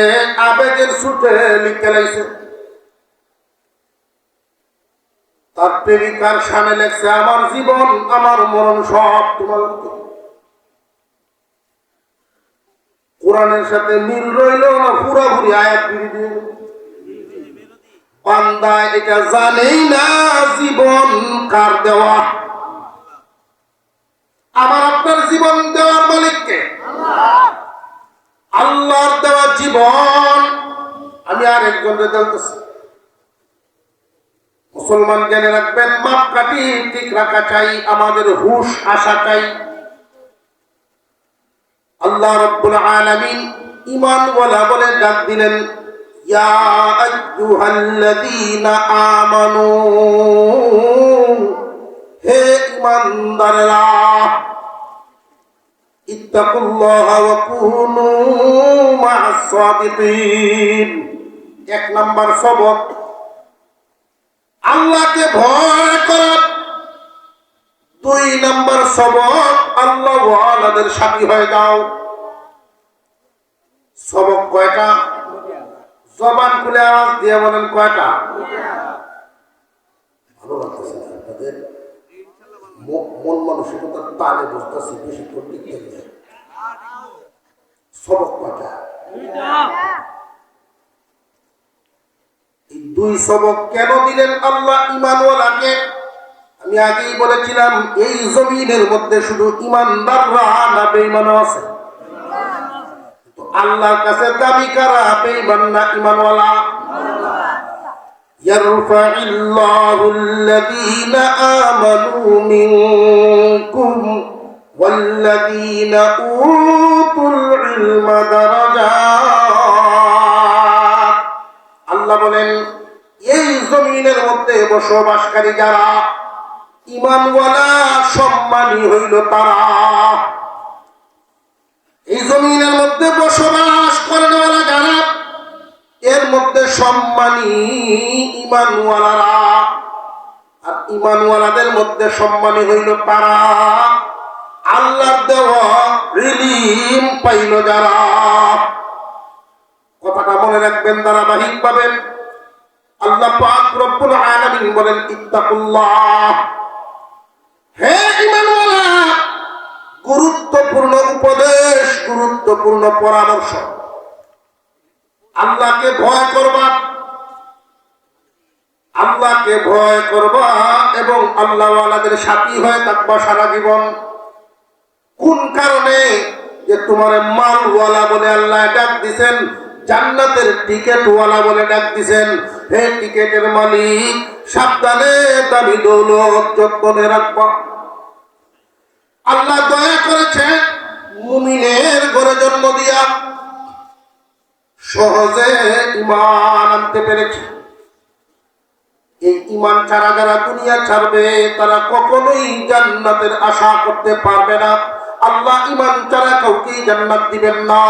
আবেগের ছুটে লিখে লাইছে। তার প্রেমিকার সামনে লেখছে, আমার জীবন, আমার মরণ সব তোমার। কোরআনের সাথে মিল রইল না পুরাপুরি আয়াত বিরোধী? বান্দা এটা জানেই না জীবন কার দেওয়া। আমার আপনার জীবন দেওয়ার মালিককে? আল্লাহর দেওয়া জীবন আমি আর একজনকে বলতেছি। মুসলমান জেনে রাখবেন, মাপকাঠি ঠিক রাখা চাই, আমাদের হুশ আসা চাই। আল্লাহ রাব্বুল আলামিন ঈমানওয়ালা বলে ডাক দিলেন, ইয়া আইয়ুহাল্লাযীনা আমানু, হে ঈমানদাররা, ইত্তাকুল্লাহা ওয়া কুনু মা'আস সাদিকিন। এক নাম্বার সবক আল্লাহকে ভয় করা। দুই নাম্বার সবক আল্লাহ ওয়ালাদের সাথী হয়ে যাও। সবক কয়টা? জবান খুলে আওয়াজ দিয়ে বলেন কয়টা? ভালো লাগতেছে না আপনাদের? মন মানসিকতার টানে বসতেছি, বেশি করতে গেলে সবক কয়টা? এই দুই সবক কেন দিলেন আল্লাহ ঈমানওয়ালাকে? আমি আগেই বলেছিলাম, এই জমিনের মধ্যে শুধু ঈমানদাররা না বেঈমানও আছে। তো আল্লাহর কাছে দাবি কারা, বেঈমান না ঈমানওয়ালা? ইয়ারফাইল্লাহুল্লাযীনা আমানু মিনকুম ওয়াল্লাযীনা উতুল ইলমা দারাজাত। আল্লাহ বলেন, এই জমিনের মধ্যে বসবাসকারী যারা ঈমানওয়ালা, সম্মানী হইল তারা। এই জমিনের মধ্যে বসবাস করেনওয়ালা যারা, এর মধ্যে সম্মানী ঈমানওয়ালারা। আর ঈমানওয়ালাদের মধ্যে সম্মানী হইল তারা আল্লাহর দেওয়া ইলম পাইল যারা। কথাটা মনে রাখবেন ধারাবাহিক ভাবে। আল্লাহ পাক রব্বুল আলামিন বলেন, ইত্তাকুল্লাহ, হে ঈমানওয়ালা। গুরুত্বপূর্ণ উপদেশ, গুরুত্বপূর্ণ পরামর্শ। আল্লাহকে ভয় করবা, আল্লাহকে ভয় করবা এবং আল্লাহওয়ালাদের সাথী হয়ে থাকবা সারা জীবন। কোন কারণে? যে তোমার মালওয়ালা বলে আল্লাহ ডাক দিছেন, জান্নাতের টিকেটওয়ালা বলে ডাক দিছেন। হে টিকেটের মালিক, সাবধানে দামি দৌলত যত্নে রাখবা। আল্লাহ দয়া করেছে মুমিনের ঘরে জন্ম দিয়া সহজে ঈমান আনতে পেরেছে। এই ঈমান ছাড়া যারা দুনিয়া ছাড়বে, তারা কখনোই জান্নাতের আশা করতে পারবে না। আল্লাহ ঈমান ছাড়া কাউকে জান্নাত দিবেন না।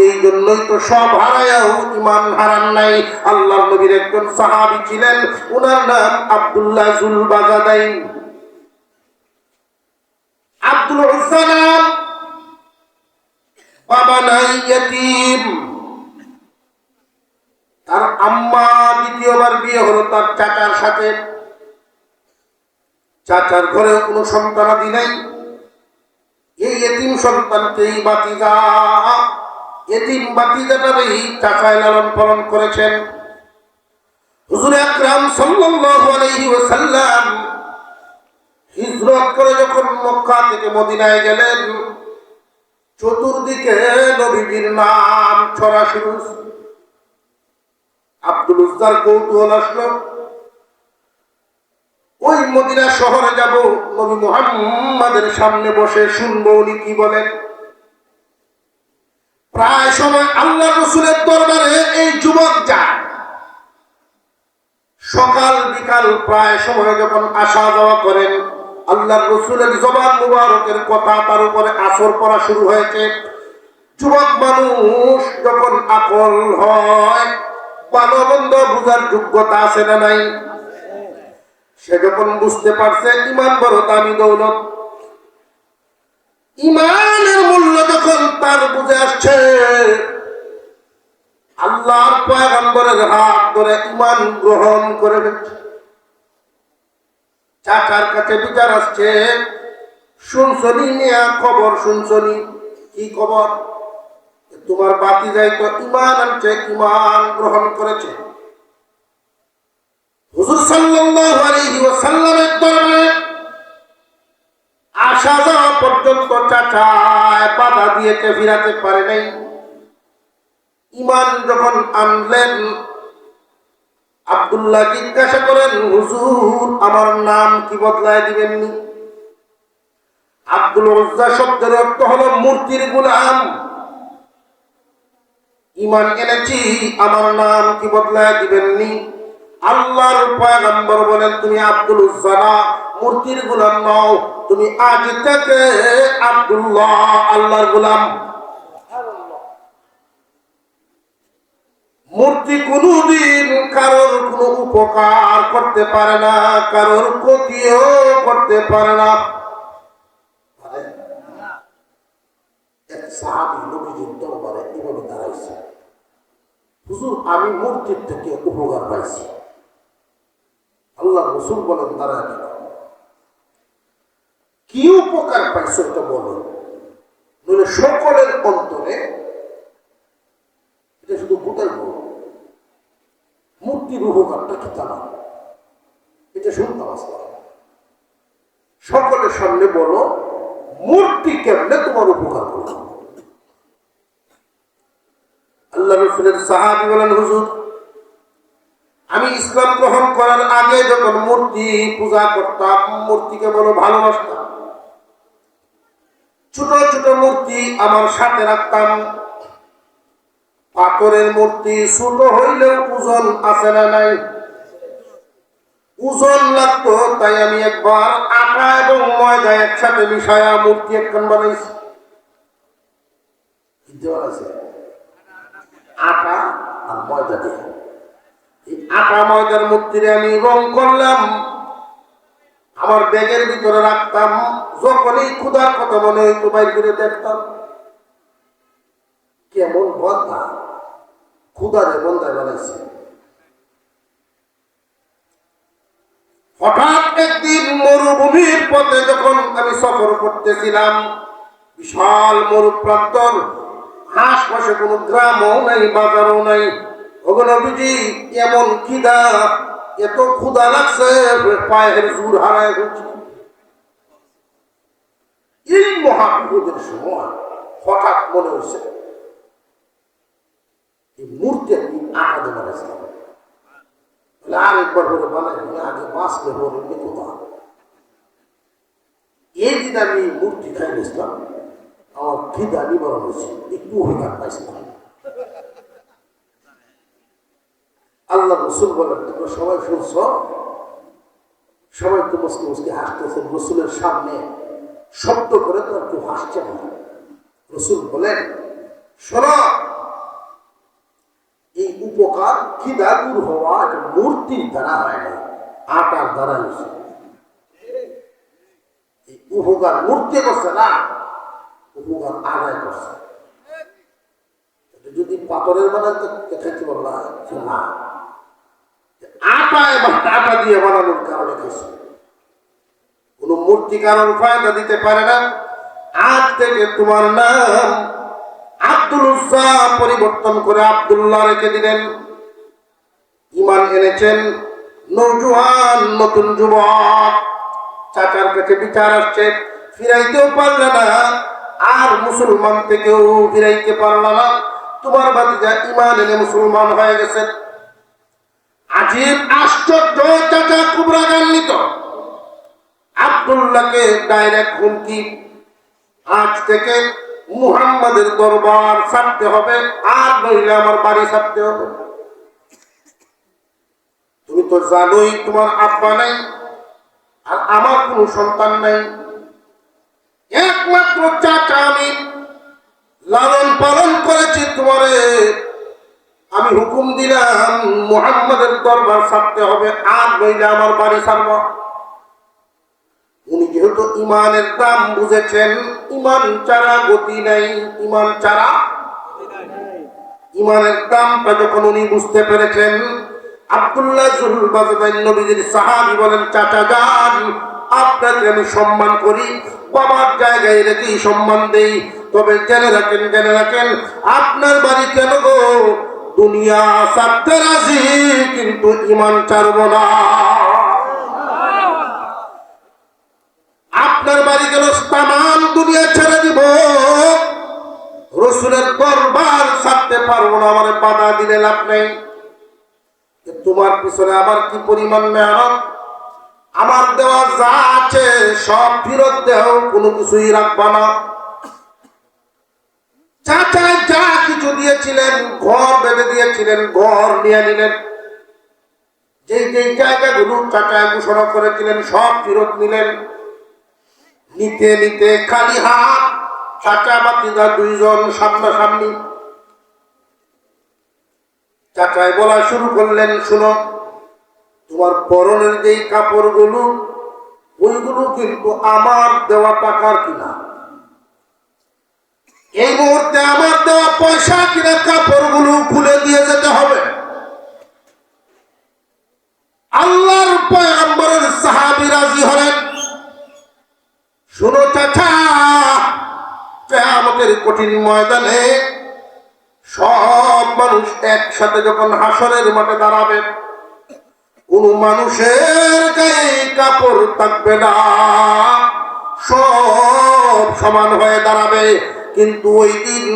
এই জন্যই তো সব হারায়াও ঈমান হারান নাই। আল্লাহর নবীর একজন সাহাবী ছিলেন, ওনার নাম আব্দুল্লাহ জুলবাজাদাইন। আব্দুল উজ্জা নাম, বাবা নাই, ইয়েতিম। তার আম্মা দ্বিতীয়বার বিয়ে হলো তার চাচার সাথে। চাচার ঘরে কোনো সন্তানাদি নাই। এই এতিম সন্তানকেই বাতিজা, এতিম বাতিজাটারই চাচায় লালন পালন করেছেন। হুজুর আকরাম সাল্লাল্লাহু আলাইহি ওয়াসাল্লাম হিজরত করে যখন মক্কা থেকে মদিনায় গেলেন, চতুর্দিকে নবীজির নাম ছড়া শুরু। আব্দুল উজ্জার কৌতূহল আসলো, ওই মদিনা শহরে যাব, নবী মুহাম্মাদের সামনে বসে শুনবো উনি কি বলেন। প্রায় সময় আল্লাহ রসুলের দরবারে এই যুবক যায়। সকাল বিকাল প্রায় সময় যখন আসা যাওয়া করেন, আল্লাহ রসুলের জবান মুবারকের কথা তার উপরে আসর পড়া শুরু হয়েছে। যুবক মানুষ যখন আকল হয়, ভালো মন্দ বুঝার যোগ্যতা আছে না নাই? সে যখন বুঝতে পারছে ইমান বড় দামি দৌলত, ইমানের মূল্য যখন তার বুঝে আসছে, আল্লাহর পয়গম্বরের হাত ধরে ইমান গ্রহণ করে ফেলছে। চাচার কাছে বিচার আসছে, শুনছনি নিয়া খবর শুনছনি? কি খবর? তোমার বাতি যাই তো ইমান আনছে, ইমান গ্রহণ করেছে। হুজুর সাল্লাল্লাহু আলাইহি ওয়াসাল্লামের দরবারে আসা যাওয়া পর্যন্ত চাচায় বাধা দিয়েছে, ফিরাতে পারে নাই। ইমান যখন আনলেন, আব্দুল্লাহ জিজ্ঞাসা করেন, হুজুর আমার নাম কি বদলায় দিবেননি? আব্দুল উজ্জা শব্দের অর্থ হলো মূর্তির গোলাম। ইমান এনেছি, আমার নাম কি বদলায় দিবেননি? আল্লাহর পয়গম্বর বলেন, তুমি আব্দুল উজ্জা না, মূর্তির গোলাম নও, তুমি আজ থেকে আব্দুল্লাহ, আল্লাহর গোলাম। মূর্তি কোনদিন কারোর কোনো উপকার করতে পারে না, কারোর ক্ষতিও করতে পারে না। এক সাহাবী নবীজির দরবারে এভাবে দাঁড়াইছে, হুজুর আমি মূর্তির থেকে উপকার পাইছি। আল্লাহ রাসূল বলেন, দাঁড়ায় কেন? কি উপকার পাইছো এটা বলো, নইলে সকলের অন্তরে এটা শুধু গোটাই বলো। মূর্তির উপকারটা কি তা না, এটা শুনতাম আসলে। সকলের সামনে বলো, মূর্তি কেমনে তোমার উপকার করলো। আল্লাহ রাসূলের সাহাবী বলেন, হুজুর আমি ইসলাম গ্রহণ করার আগে যখন মূর্তি পূজা করতাম, মূর্তিকে বলো ভালোবাসতাম, ছোট ছোট মূর্তি আমার সাথে রাখতাম। পাথরের মূর্তি ছোট হইলেও ওজন আছে না নাই? ওজন লাগতো, তাই আমি একবার আটা এবং ময়দা একসাথে মিশায়া মূর্তি একখান বানাইছি। আটা আর ময়দা দিয়ে এই আটা ময়দার মূর্তিরে আমি রং করলাম, আমার ব্যাগের ভিতরে রাখতাম। যখনই ক্ষুধার কথা মনে হইতো বাইর করে দেখতাম। কেমন বদা, ক্ষুধারে বন্দায় বানাইছে। হঠাৎ একদিন মরুভূমির পথে যখন আমি সফর করতেছিলাম, বিশাল মরুপ্রান্তর, আশপাশে কোনো গ্রামও নাই, বাজারও নাই। ওগো নবীজি, এমন খিদা, এত ক্ষুধা লাগছে পায়ের জোর হারায় গেছি। এই মহাবিপদের সময় হঠাৎ মনে হয়েছে এই মূর্তি আমি আটা দিয়ে বানাইছিলাম, আর একবার করে বানাই, আগে বাঁচলে বলে কোথা। এই দিন আমি মূর্তি খাই গেছিলাম, আমার খিদা নিবারণ হয়েছে, একটু অধিকার পাইছিলাম। আল্লাহ রসুল বলেন, তোমরা সবাই শুনছ, সবাই তো মুসকে মুসকে হাসতেছে রসুলের সামনে, শব্দ করে তো আর কেউ হাসছে না। রসুল বলেন, শোনো, এই উপকার খিদা দূর হওয়া এটা মূর্তির দ্বারা হয় না, আটার দ্বারা হয়েছে। এই উপকার মূর্তি করছে না, উপকার আদায় করছে। যদি পাথরের বানাতে খাইতে পারলা না, আটা এবং আটা দিয়ে বানানোর কারণে খাইছে। কোন মূর্তি কারণ ফায়দা দিতে পারে না। আজ থেকে তোমার নাম আব্দুল উজ্জা পরিবর্তন করে আব্দুল্লাহ রেখে দিলেন। ঈমান এনেছেন নওজোয়ান নতুন যুবক, চাচার কাছে বিচার আসছে, ফিরাইতেও পারলে না, আর মুসলমান থেকেও ফিরাইতে পারল না। তোমার ভাতিজা ঈমান এনে মুসলমান হয়ে গেছে। আজীব আশ্চর্য, চাচা খুব রাগান্বিত। আব্দুল্লাহকে ডাইরেক্ট হুমকি, আজ থেকে মুহাম্মাদের দরবার ছাড়তে হবে, আর নইলে আমার বাড়ি ছাড়তে হবে। তুমি তো জানোই তোমার আব্বা নাই, আর আমার কোন সন্তান নাই, একমাত্র চাচা আমি, লালন পালন করেছি তোমারে। আমি হুকুম দিলাম মুহাম্মাদের দরবার ছাড়তে হবে, আর নইলে আমার বাড়ি ছাড়ব। উনি যেহেতু ঈমানের দাম বুঝেছেন, ঈমান ছাড়া গতি নাই, ঈমান ছাড়া ঈমানের দামটা যখন উনি বুঝতে পেরেছেন, আব্দুল্লাহ জুলবাজদাইন নবীজির সাহাবী বলেন, চাচা যান, আপনাকে আমি সম্মান করি, বাবার জায়গায় রেখেই সম্মান দেই, তবে জেনে রাখেন আপনার বাড়ি কেন গো, দুনিয়া ছাড়তে রাজি কিন্তু ঈমান ছাড়ব না। আপনার বাড়ি গেল তামাম দুনিয়া ছেড়ে দিব, রসুলের দরবার ছাড়তে পারবো না, আমার বাধা দিলে লাভ নেই। তোমার পিছনে আমার কি পরিমাণ মেহনত, আমার দেওয়া যা আছে সব ফিরত দেও, কোনো কিছুই রাখবা না। চাচা যা কিছু দিয়েছিলেন, ঘর বেঁধে দিয়েছিলেন, ঘর নিয়ে নিলেন। যেই যেই জায়গাগুলো চাচা ঘোষণা করেছিলেন সব ফিরত নিলেন। নিতে নিতে খালি হাত, চাচা ভাতিজা দুইজন সামনাসামনি। চাচাই বলা শুরু করলেন, শুনো, তোমার পরনের যেই কাপড়গুলো, ওইগুলো কিন্তু আমার দেওয়া টাকার কিনা। এই মুহূর্তে আমার দেওয়া পয়সা কিনা কাপড়গুলো খুলে দিয়ে যেতে হবে। আল্লাহর পয়গম্বরের সাহাবী রাজি হলেন। শুনো চাচা, কিয়ামতের কঠিন ময়দানে সব মানুষ একসাথে যখন হাসরের মাঠে দাঁড়াবে, কোন মানুষের গায়ে কাপড় থাকবে না, সব সমান হয়ে দাঁড়াবে। কিন্তু ওই দিন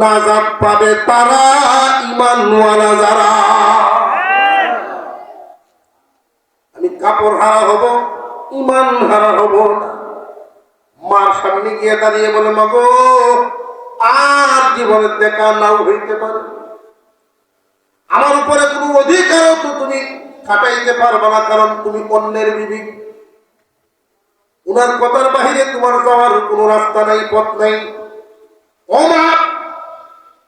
নাজাত পাবে তারা, ঈমানওয়ালা যারা। আমি কাপড় হারা হব, ঈমান হারা হব না। মার সামনে গিয়ে দাঁড়িয়ে বলে, মাগো আর জীবনের দেখা নাও হইতে পারে, আমার উপরে কোনো অধিকারও তো তুমি খাটাইতে পারবে না, কারণ তুমি অন্যের বিবি। উনার কথার বাহিরে তোমার যাওয়ার কোনো রাস্তা নাই, পথ নাই। ও মা,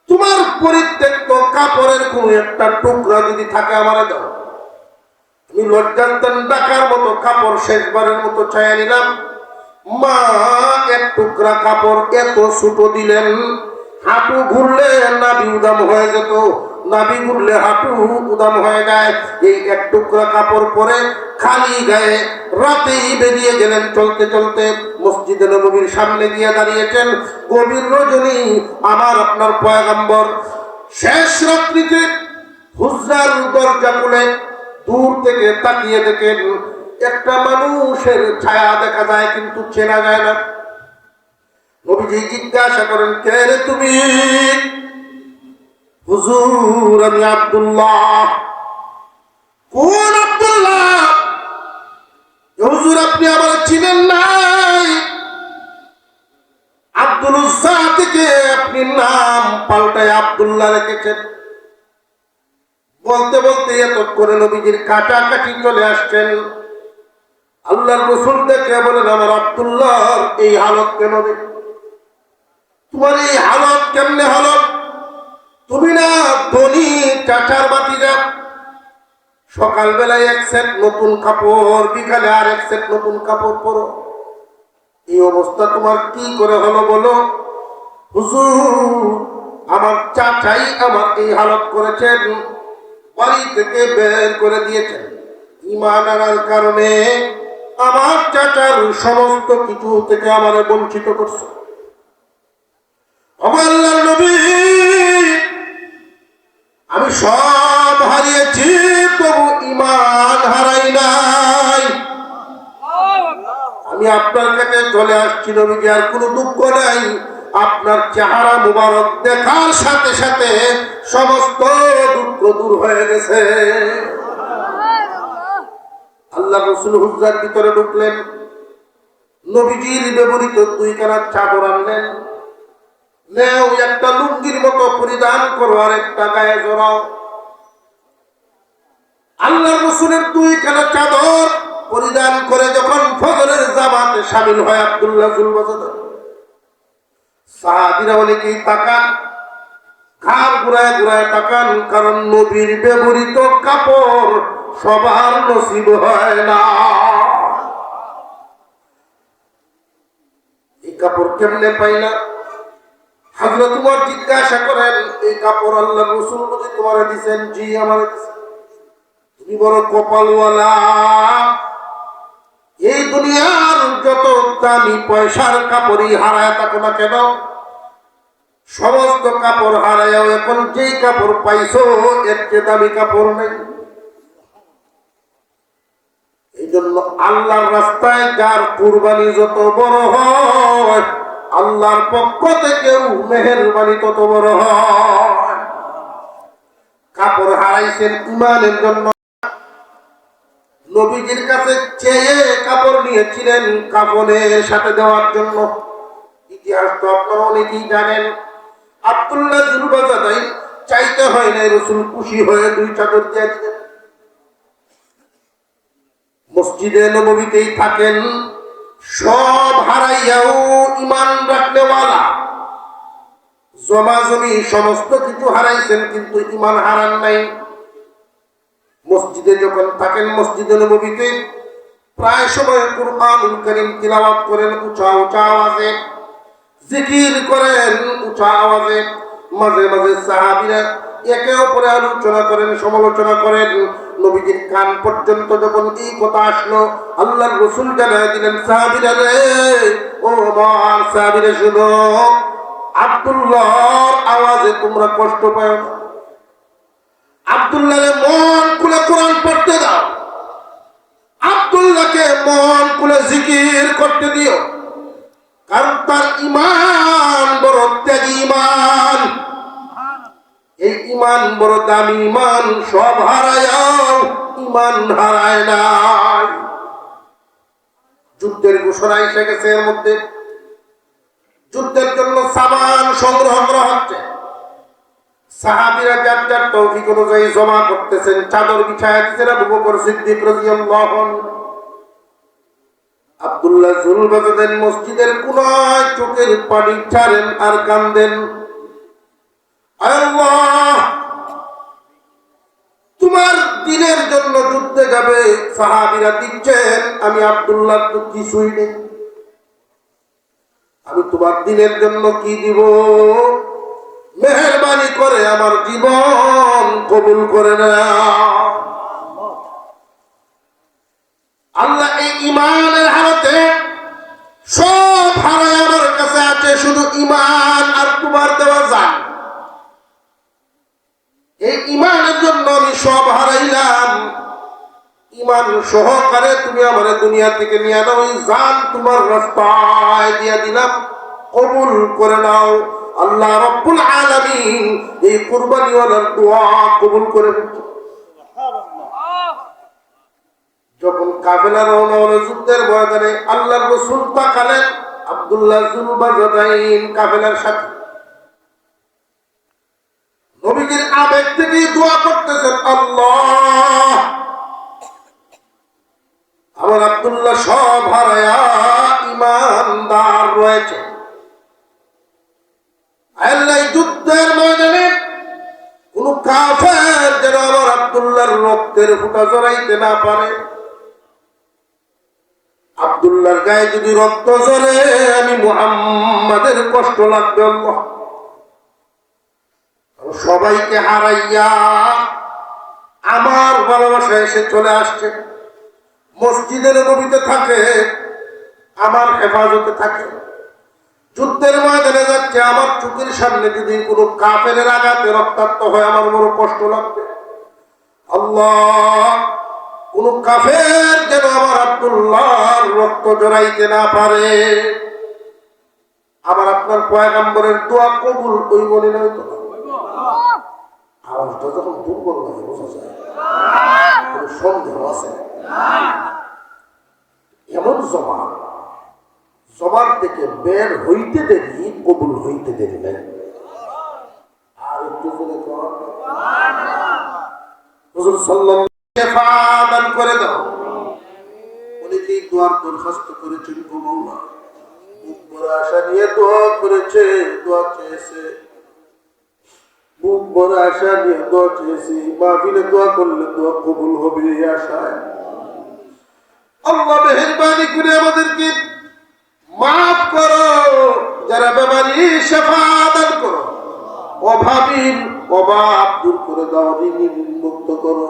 তোমার পরিত্যক্ত কাপড়ের কোন একটা টুকরা যদি থাকে আমারে দাও। আমি লজ্জান্তন ডাকার মতো কাপড় শেষবারের মতো চাইয়া নিলাম। মা এক টুকরা কাপড় এত ছোট দিলেন, হাঁটু ঘুরলে নাভি উদাম হয়ে যেত, নাভি ঘুরলে হাঁটু উদাম হয়ে যায়। এই এক টুকরা কাপড় পরে খালি গায়ে রাতেই বেরিয়ে গেলেন। চলতে চলতে মসজিদে নববীর সামনে গিয়ে দাঁড়িয়েছেন। গভীর রজনী, আমার আপনার পয়গম্বর শেষ রাত্রিতে হুজরার দরজা খুলে দূর থেকে তাকিয়ে দেখেন একটা মানুষের ছায়া দেখা যায়, কিন্তু চেনা যায় না। নবীজি জিজ্ঞাসা করেন, কে রে তুমি? হুজুর, আমি আব্দুল্লাহ। কোন আব্দুল্লাহ? হুজুর, আপনি আমার চিনেন নাই? আব্দুল উজ্জা থেকে আপনি নাম পাল্টায় আব্দুল্লাহ রেখেছেন। বলতে বলতে এত করে নবীজির কাছাকাছি চলে আসছেন। আল্লাহর রাসূল দেখে বলেন, আমার আব্দুল্লাহর এই হালত কেন রে? তোমার এই হালত কেমনে হলো? তুমি না ধনী চাচার ভাতিজা, সকালবেলায় এক সেট নতুন কাপড়, বিকালে আর এক সেট নতুন কাপড় পরো। এই অবস্থা তোমার কি করে হলো বলো? হুজুর, আমার চাচাই আমার এই হালত করেছেন, বাড়ি থেকে বের করে দিয়েছেন। ঈমান আনার কারণে আমার চাচার সমস্ত কিছু থেকে আমারে বঞ্চিত করছে। আমার আল্লাহর নবী, আমি সব হারিয়েছি, তবু ঈমান হারাই নাই। আমি আপনার কাছে চলে আসছি নবীজি, আর কোনো দুঃখ নাই। আপনার চেহারা মুবারক দেখার সাথে সাথে সমস্ত দুঃখ দূর হয়ে গেছে। আল্লাহ রাসূল হুজরার ভিতরে ঢুকলেন, নবীজির ব্যবহৃত 2 খানা চাদর আনলেন। নেও, একটা লুঙ্গির মতো পরিধান করো, আর একটা গায়ে জড়াও। আল্লাহ রাসূলের 2 খানা চাদর পরিধান করে যখন ফজরের জামাতে শামিল হয় আব্দুল্লাহ জুলবাজার, সাহাবীরা অনেকেই তাকান, ঘাড় ঘুরায় ঘুরায় তাকান, কারণ নবীর ব্যবহৃত কাপড় সবার নসিব হয় না। এই কাপড় কেমনে পাই না? হযরত উমর জিজ্ঞাসা করেন, এই কাপড় আল্লাহ রাসূল বুঝি তোমারে দিবেন? জি, আমারে দিবেন। তুমি বড় কপালওয়ালা। এই দুনিয়ার যত দামি পয়সার কাপড়ই হারায় থাকো না কেন, সমস্ত কাপড় হারায়ও এখন যেই কাপড় পাইছো এর চেয়ে দামি কাপড় নেই। এই জন্য আল্লাহর রাস্তায় যার কুরবানি যত বড় হয়, আল্লাহর পক্ষ থেকেও মেহেরবানি তত বড় হয়। কাপড় হারাইছেন ঈমানের জন্য, নবীজির কাছে চেয়ে কাপড় নিয়েছিলেন কাফনের সাথে দেওয়ার জন্য। ইতিহাস তো আপনারা অনেকেই জানেন। আব্দুল্লাহ জুলবাজাদাই চাইতে হয় নাই, রাসূল খুশি হয়ে 2 চাদর দিয়ে দিলেন। মসজিদে নববীতেই থাকেন, সব হারাইয়াও ঈমান রাখনেওয়ালা, জমা জমি সমস্ত কিছু হারাইছেন কিন্তু ঈমান হারান নাই। মসজিদে যখন থাকেন, মসজিদে নববীতে প্রায় সময় কুরআনুল কারীম তিলাওয়াত করেন উঁচা উঁচা আওয়াজে, জিকির করেন উঁচা আওয়াজে। মাঝে মাঝে সাহাবীরা একে অপরে আলোচনা করেন, সমালোচনা করেন। নবীজির কান পর্যন্ত যখন এই কথা আসলো, আল্লাহর রাসূল জানায় দিলেন, সাহাবীরা রে, ও আমার সাহাবীরা শুনো, আব্দুল্লাহর আওয়াজে তোমরা কষ্ট পাও না। আব্দুল্লাহকে মন খুলে কোরআন পড়তে দাও, আব্দুল্লাহকে মন খুলে জিকির করতে দিও, কারণ তার ঈমান বড় ত্যাগী ঈমান। এই ঈমান বড় দামি ঈমান, সব হারায়ও ঈমান হারায় নাই। যুদ্ধের ঘোষণা এসে গেছে, এর মধ্যে যুদ্ধের জন্য সামান সংগ্রহ করা হচ্ছে। সাহাবীরা যার যার তৌফিক অনুযায়ী জমা করতেছেন, চাদর বিছায়া দিতেছেন। আবু বকর সিদ্দিক রাদিয়াল্লাহু আনহু, আব্দুল্লাহ জুলবাজাদান মসজিদের কোনায় চোখের পানি ছাড়েন আর কান্দেন, আল্লাহ, তোমার দ্বীনের জন্য যুদ্ধে যাবে, সাহাবীরা দিচ্ছেন, আমি আব্দুল্লাহ তো কিছুই নেই, আমি তোমার দ্বীনের জন্য কি দিব? মেহেরবানি করে আমার জীবন কবুল করে নাও। আল্লাহ এই ঈমানের হালতে সব হারায় আমার কাছে আছে, শুধু ঈমান আর তোমার দেওয়া যায়। এই ঈমানের জন্য আমি সব হারাইলাম। ঈমান সহকারে তুমি আমার দুনিয়া থেকে নিয়ে নাও, এই জান তোমার রাস্তায় দিয়ে দিলাম, কবুল করে নাও। আল্লাহ রাব্বুল আলামিন এই কুরবানিওয়ালার দোয়া কবুল করে নিয়েছেন। যখন কাফেলা রওনা হলো যুদ্ধের ময়দানে, আল্লাহর রাসূল তাকালেন, আব্দুল্লাহ জুলবাজাদাইন কাফেলার সাথে। নবীজির আবেগ থেকে দোয়া করতেছেন, আল্লাহ, আমার আব্দুল্লাহ সব হারায়া ঈমানদার রয়েছে, আল্লাহ যুদ্ধের ময়দানে কোন কাফের যেন আমার আব্দুল্লাহর রক্তের ফোঁটা জড়াইতে না পারে। আব্দুল্লাহর গায়ে যদি রক্ত ঝরে আমি মুহাম্মাদের কষ্ট লাগবে। আল্লাহ সবাইকে হারাইয়া আমার ভালোবাসা এসে চলে আসছে, মসজিদের নবীতে থাকে, আমার হেফাজতে থাকে, যুদ্ধের ময়দানে যাচ্ছে, আমার চোখের সামনে যদি কোনো কাফেরের আঘাতে রক্তাক্ত হয় আমার বড় কষ্ট লাগবে। আল্লাহ কোন কাফের যেন আমার আব্দুল্লাহর রক্ত জড়াইতে না পারে। আমার আপনার পয়গম্বরের দোয়া কবুল ওই বলে না তো। আওয়াজটা যখন দুর্বল লাগে বোঝা যায় কোনো সন্দেহ আছে। এমন জবান থেকে বের হইতে দেরি, কবুল হইতে দেরি নাই। আর একটু বলে হুজুর সাল্লাল্লাহু দান করে দাও। অনেকেই দোয়ার দরখাস্ত করেছেন গো মাওলা, বুক ভরা আশা নিয়ে দোয়া করেছে, দোয়া চেয়েছে, বুক ভরা আশা নিয়ে দোয়া চেয়েছি, মাহফিলে দোয়া করলে দোয়া কবুল হবে এই আশায়। আল্লাহ মেহেরবানি করে আমাদেরকে মাফ করো, যারা বেমারি শেফা দান করো, অভাবীর অভাব দূর করে দাও, ঋণী মুক্ত করো,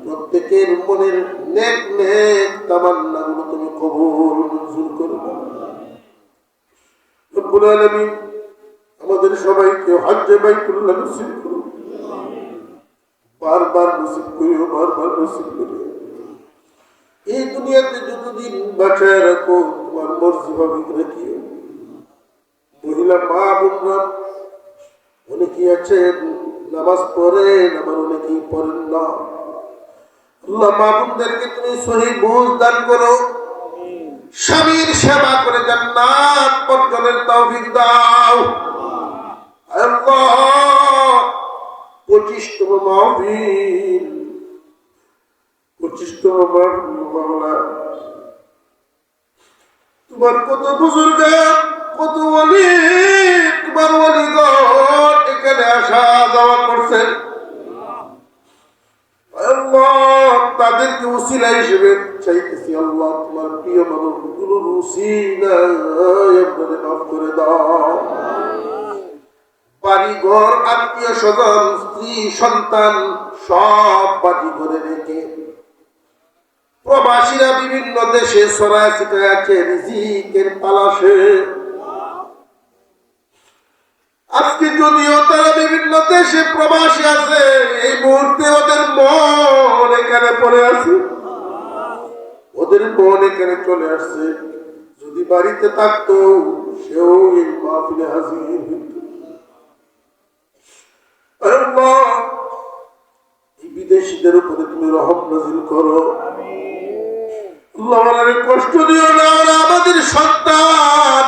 প্রত্যেকের মনের নেক নেক তামান্নাগুলো তুমি কবুল মঞ্জুর করো। রব্বুল আলামিন আমাদের সবাইকে হজ্জে বাইতুল্লাহ নসিব করো, বারবার নসিব করিও, বারবার নসিব করিও। এই দুনিয়াতে যতদিন বাঁচায় রাখো তোমার মর্জি ভাবিক রাখিও। মহিলা মা বোনরা অনেকেই আছেন নামাজ পড়েন, আবার অনেকেই পড়েন না। আল্লাহ মা বোনদেরকে তুমি সহি বুঝ দান করো, স্বামীর সেবা করে জান্নাত অর্জনের তৌফিক দাও। আল্লাহ 25তম মাহফিল, 25তম মাওলা তোমার কত বুজুর্গ, কত ওলি, তোমার ওলিগণ এখানে আসা যাওয়া করছেন। আল্লাহ তাদেরকে উসিলা হিসেবে চাইতেছি, আল্লাহ তোমার প্রিয় মানুষগুলোর উসিলায় আপনাদের মাফ করে দাও। বাড়ি ঘর, আত্মীয় স্বজন, স্ত্রী সন্তান সব বাড়ি ঘরে রেখে প্রবাসীরা বিভিন্ন দেশে ছড়ায় ছিটায় আছে রিজিকের তালাশে। আজকে যদিও তারা বিভিন্ন দেশে প্রবাসী আছে, এই মুহূর্তে ওদের মন এখানে পড়ে আছে, ওদের মন এখানে চলে আসছে। যদি বাড়িতে থাকতো সেও এই মাহফিলে হাজির হইত। আল্লাহ এই বিদেশিদের উপরে তুমি রহম নাজিল করো। আল্লাহ আমাদের কষ্ট দিও না, আমাদের সন্তান,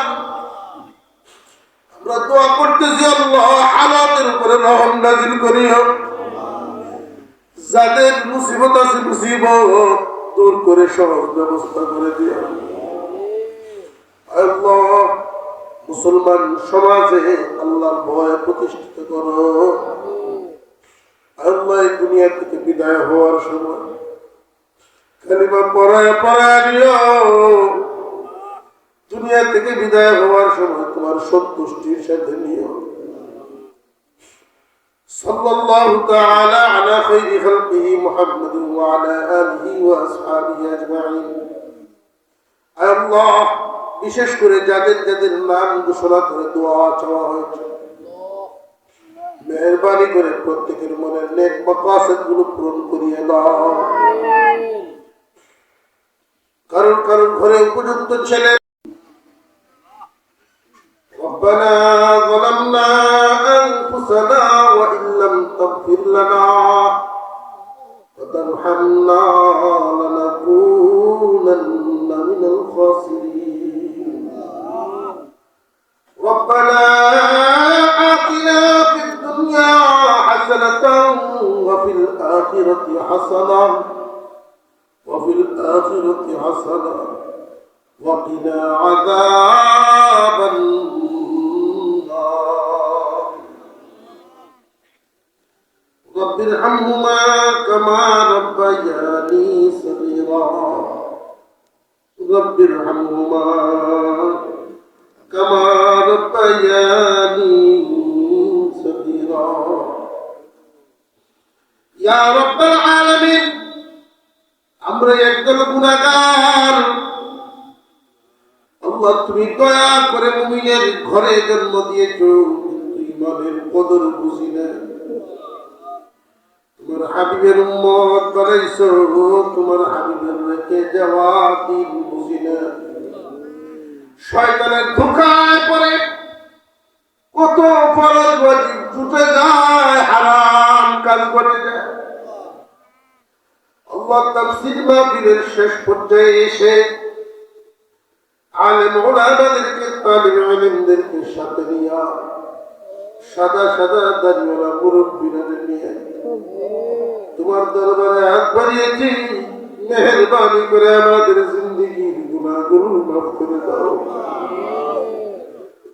আমরা দোয়া করতেছি আল্লাহ হালাতের উপরে রহম নাজিল করিও। যাদের মুসিবত আছে মুসিবত দূর করে সহজ ব্যবস্থা করে দিও। আল্লাহ মুসলমান সমাজে আল্লাহর ভয় প্রতিষ্ঠিত করো। আল্লাহ এই দুনিয়া থেকে বিদায় হওয়ার সময় কালিমা পড়ায় পড়ায় নিও। দুনিয়া থেকে বিদায় হওয়ার সময় তোমার সন্তুষ্টির সাথে নিও। সাল্লাল্লাহু তাআলা আলা খায়রি খালকিহি মুহাম্মাদিন ওয়া আলা আলিহি ওয়া আসহাবিহি আজমাইন। আল্লাহ বিশেষ করে যাদের যাদের নাম ঘোষণা করে দোয়া চাওয়া হয়েছে, মেহেরবানি করে প্রত্যেকের মনের নেক মাকাসিদ গুলো পূরণ করিয়ে দাও। কারণ কারণ ঘরে উপযুক্ত ছেলে ربنا ظلمنا أنفسنا وإن لم تغفر لنا وترحمنا لنكونن من الخاسرين ربنا آتنا في الدنيا حسنة وفي الآخرة حسنة وقنا عذاب النار رب ارحمهما كما ربياني صغيرا رب ইয়া রাব্বাল আলামিন, আমরা একদল গুনাহগার। আল্লাহ তুমি দয়া করে মুমিনের ঘরে জন্ম দিয়েছো, কিন্তু ইমানের কদর বুঝি না। তোমার হাবিবের উম্মত বানাইছো, তোমার হাবিবের রেখে যাওয়া দিন বুঝি না। শয়তানের ধোঁকায় পড়ে কত ফরজ ওয়াজিব ছুটে যায়, হারাম কাজ করে যায়। আল্লাহ তাফসীর মাহফিলের শেষ পর্যায়ে এসে আলেম ওলামাদেরকে, তালিবে ইলমদেরকে সাথে নিয়ে, সাদা সাদা দাড়িওয়ালা মুরব্বিরা নিয়ে তোমার দরবারে হাত বাড়িয়েছি, মেহেরবানি করে আমাদের জিন্দেগির গুনাহগুলো মাফ করে দাও।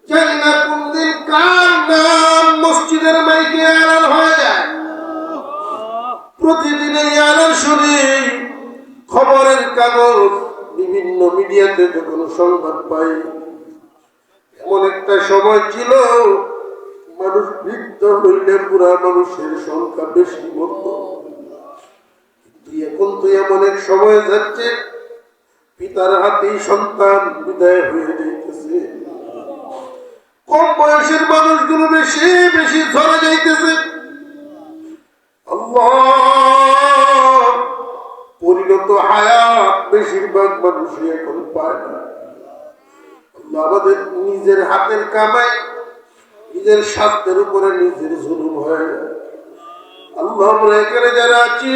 জানি না কোন দিন কার নাম মসজিদের মাইকে এলান হয়ে যায়। প্রতিদিন এই এলান শুনি, খবরের কাগজ, বিভিন্ন মিডিয়াতে যখন সংবাদ পাই। এমন একটা সময় ছিল মানুষ বৃদ্ধ হইলে পুরা মানুষের সংখ্যা বেশি মরত। কিন্তু এখন তো এমন এক সময় যাচ্ছে, পিতার হাতেই সন্তান বিদায় হয়ে যাইতেছে। কম বয়সের মানুষগুলো বেশি বেশি ঝরে যাইতেছে। আল্লাহ, পরিণত হায়াত বেশিরভাগ মানুষই এখন পায় না। আল্লাহ, আমাদের নিজের হাতের কামাই, নিজের স্বাস্থ্যের উপরে নিজের জুলুম হয়ে যায়। আল্লাহ, আমরা এখানে যারা আছি,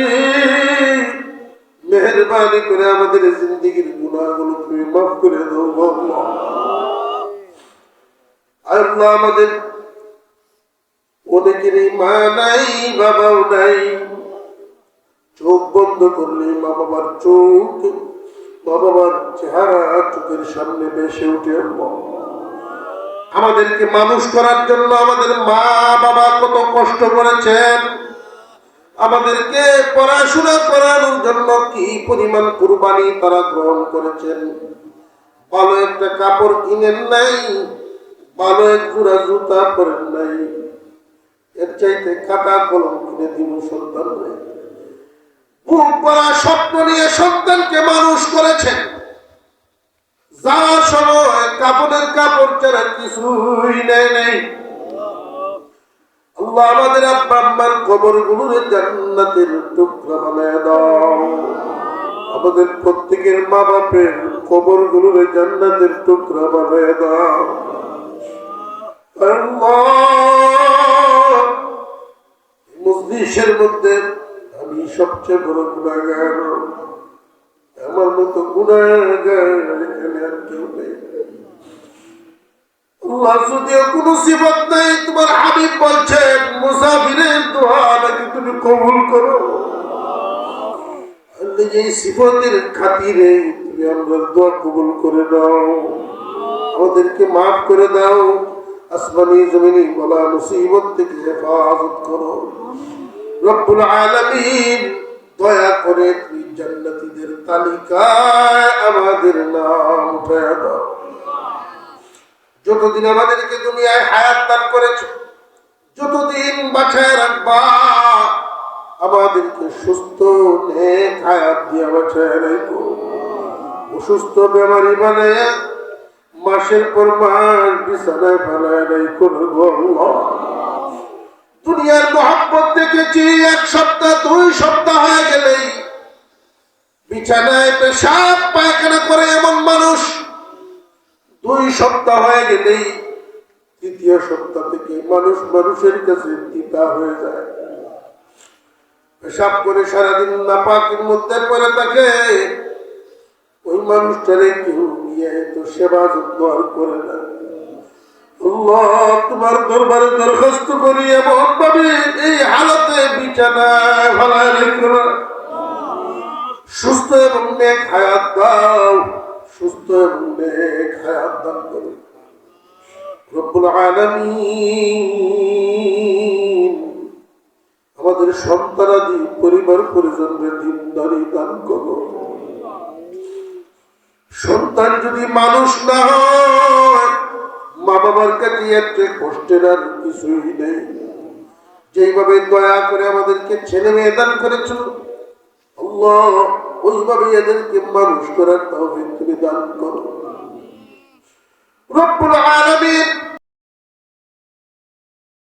মেহেরবানি করে আমাদের জিন্দেগির গুনাহগুলো তুমি মাফ করে দাও আল্লাহ। আল্লাহ, আমাদের অনেকেরই মা নাই, বাবাও নাই। চোখ বন্ধ করলে মা বাবার চোখ, মা বাবার চেহারা চোখের সামনে ভেসে উঠে। আমাদেরকে মানুষ করার জন্য আমাদের মা বাবা কত কষ্ট করেছেন, আমাদেরকে পড়াশোনা করানোর জন্য কি পরিমাণ কুরবানি তারা গ্রহণ করেছেন। ভালো একটা কাপড় কিনেন নাই, ভালো এক জোড়া জুতা পরেন নাই, এর চাইতে খাতা কলম কিনে দিব সন্তান। বুক ভরা স্বপ্ন নিয়ে সন্তানকে মানুষ করেছেন, যাওয়ার সময় কাপড়ের কাপড় ছাড়া কিছুই নেয় নেই। আল্লাহ, আমাদের আব্বা আম্মার কবরগুলোর জান্নাতের টুকরা বানায় দাও। আমাদের প্রত্যেকের মা বাপের কবরগুলোর জান্নাতের টুকরা বানায় দাও। মজলিসের মধ্যে আমি সবচেয়ে বড় গুনাহগার, আমার মতো গুনাহগার এখানে আর কেউ নেই। আল্লাহ, যদিও কোনো সিফত নাই, তোমার হাবিব বলছেন মুসাফিরের দোয়া নাকি তুমি কবুল করো। এই সিফতের খাতিরে তুমি আমাদের দোয়া কবুল করে দাও, আমাদেরকে মাফ করে দাও। আসমানি জমিনি বলা মুসিবত থেকে হেফাজত করো রব্বুল আলামিন। দয়া করে তুমি জান্নাতীদের তালিকায় আমাদের নাম উঠায় দাও। যতদিন আমাদেরকে দুনিয়ায় হায়াত দান করেছ, যতদিন বাঁচায় রাখবা, আমাদেরকে সুস্থ নেক হায়াত দিয়ে বাঁচায় রাখো। অসুস্থ বেমারি বানায় মাসের পর মাস বিছানায় ফেলায় রাখো আল্লাহ। দুনিয়ার মোহাব্বত দেখেছি, এক সপ্তাহ 2 সপ্তাহ হয়ে গেলেই বিছানায় পেশাব পায়খানা করে এমন মানুষ, 2 সপ্তাহ হয়ে গেলেই 3য় সপ্তাহ থেকে মানুষ মানুষের কাছে তিতা হয়ে যায়। পেশাব করে সারাদিন নাপাকের মধ্যে পড়ে থাকে, ওই মানুষটারে কেউ নিয়ে তো সেবা যত্ন আর করে না। আল্লাহ, তোমার দরবারে দরখাস্ত করি এমন ভাবে এই হালতে বিছানায় ফেলায় রেখো না। সুস্থ এবং নেক হায়াত দাও, সুস্থ এবং নেক হায়াত দান করো রব্বুল আলামিন। আমাদের সন্তানাদি পরিবার পরিজনদের দিনদারি দান করো। সন্তান যদি মানুষ না হয়, মা বাবার কাছে একটা কষ্টের আর কিছুই নেই। যেইভাবে দয়া করে আমাদেরকে ছেলে মেয়ে দান করেছ আল্লাহ, ওইভাবে এদেরকে মানুষ করার তৌফিক তুমি দান করো রব্বুল আলামিন।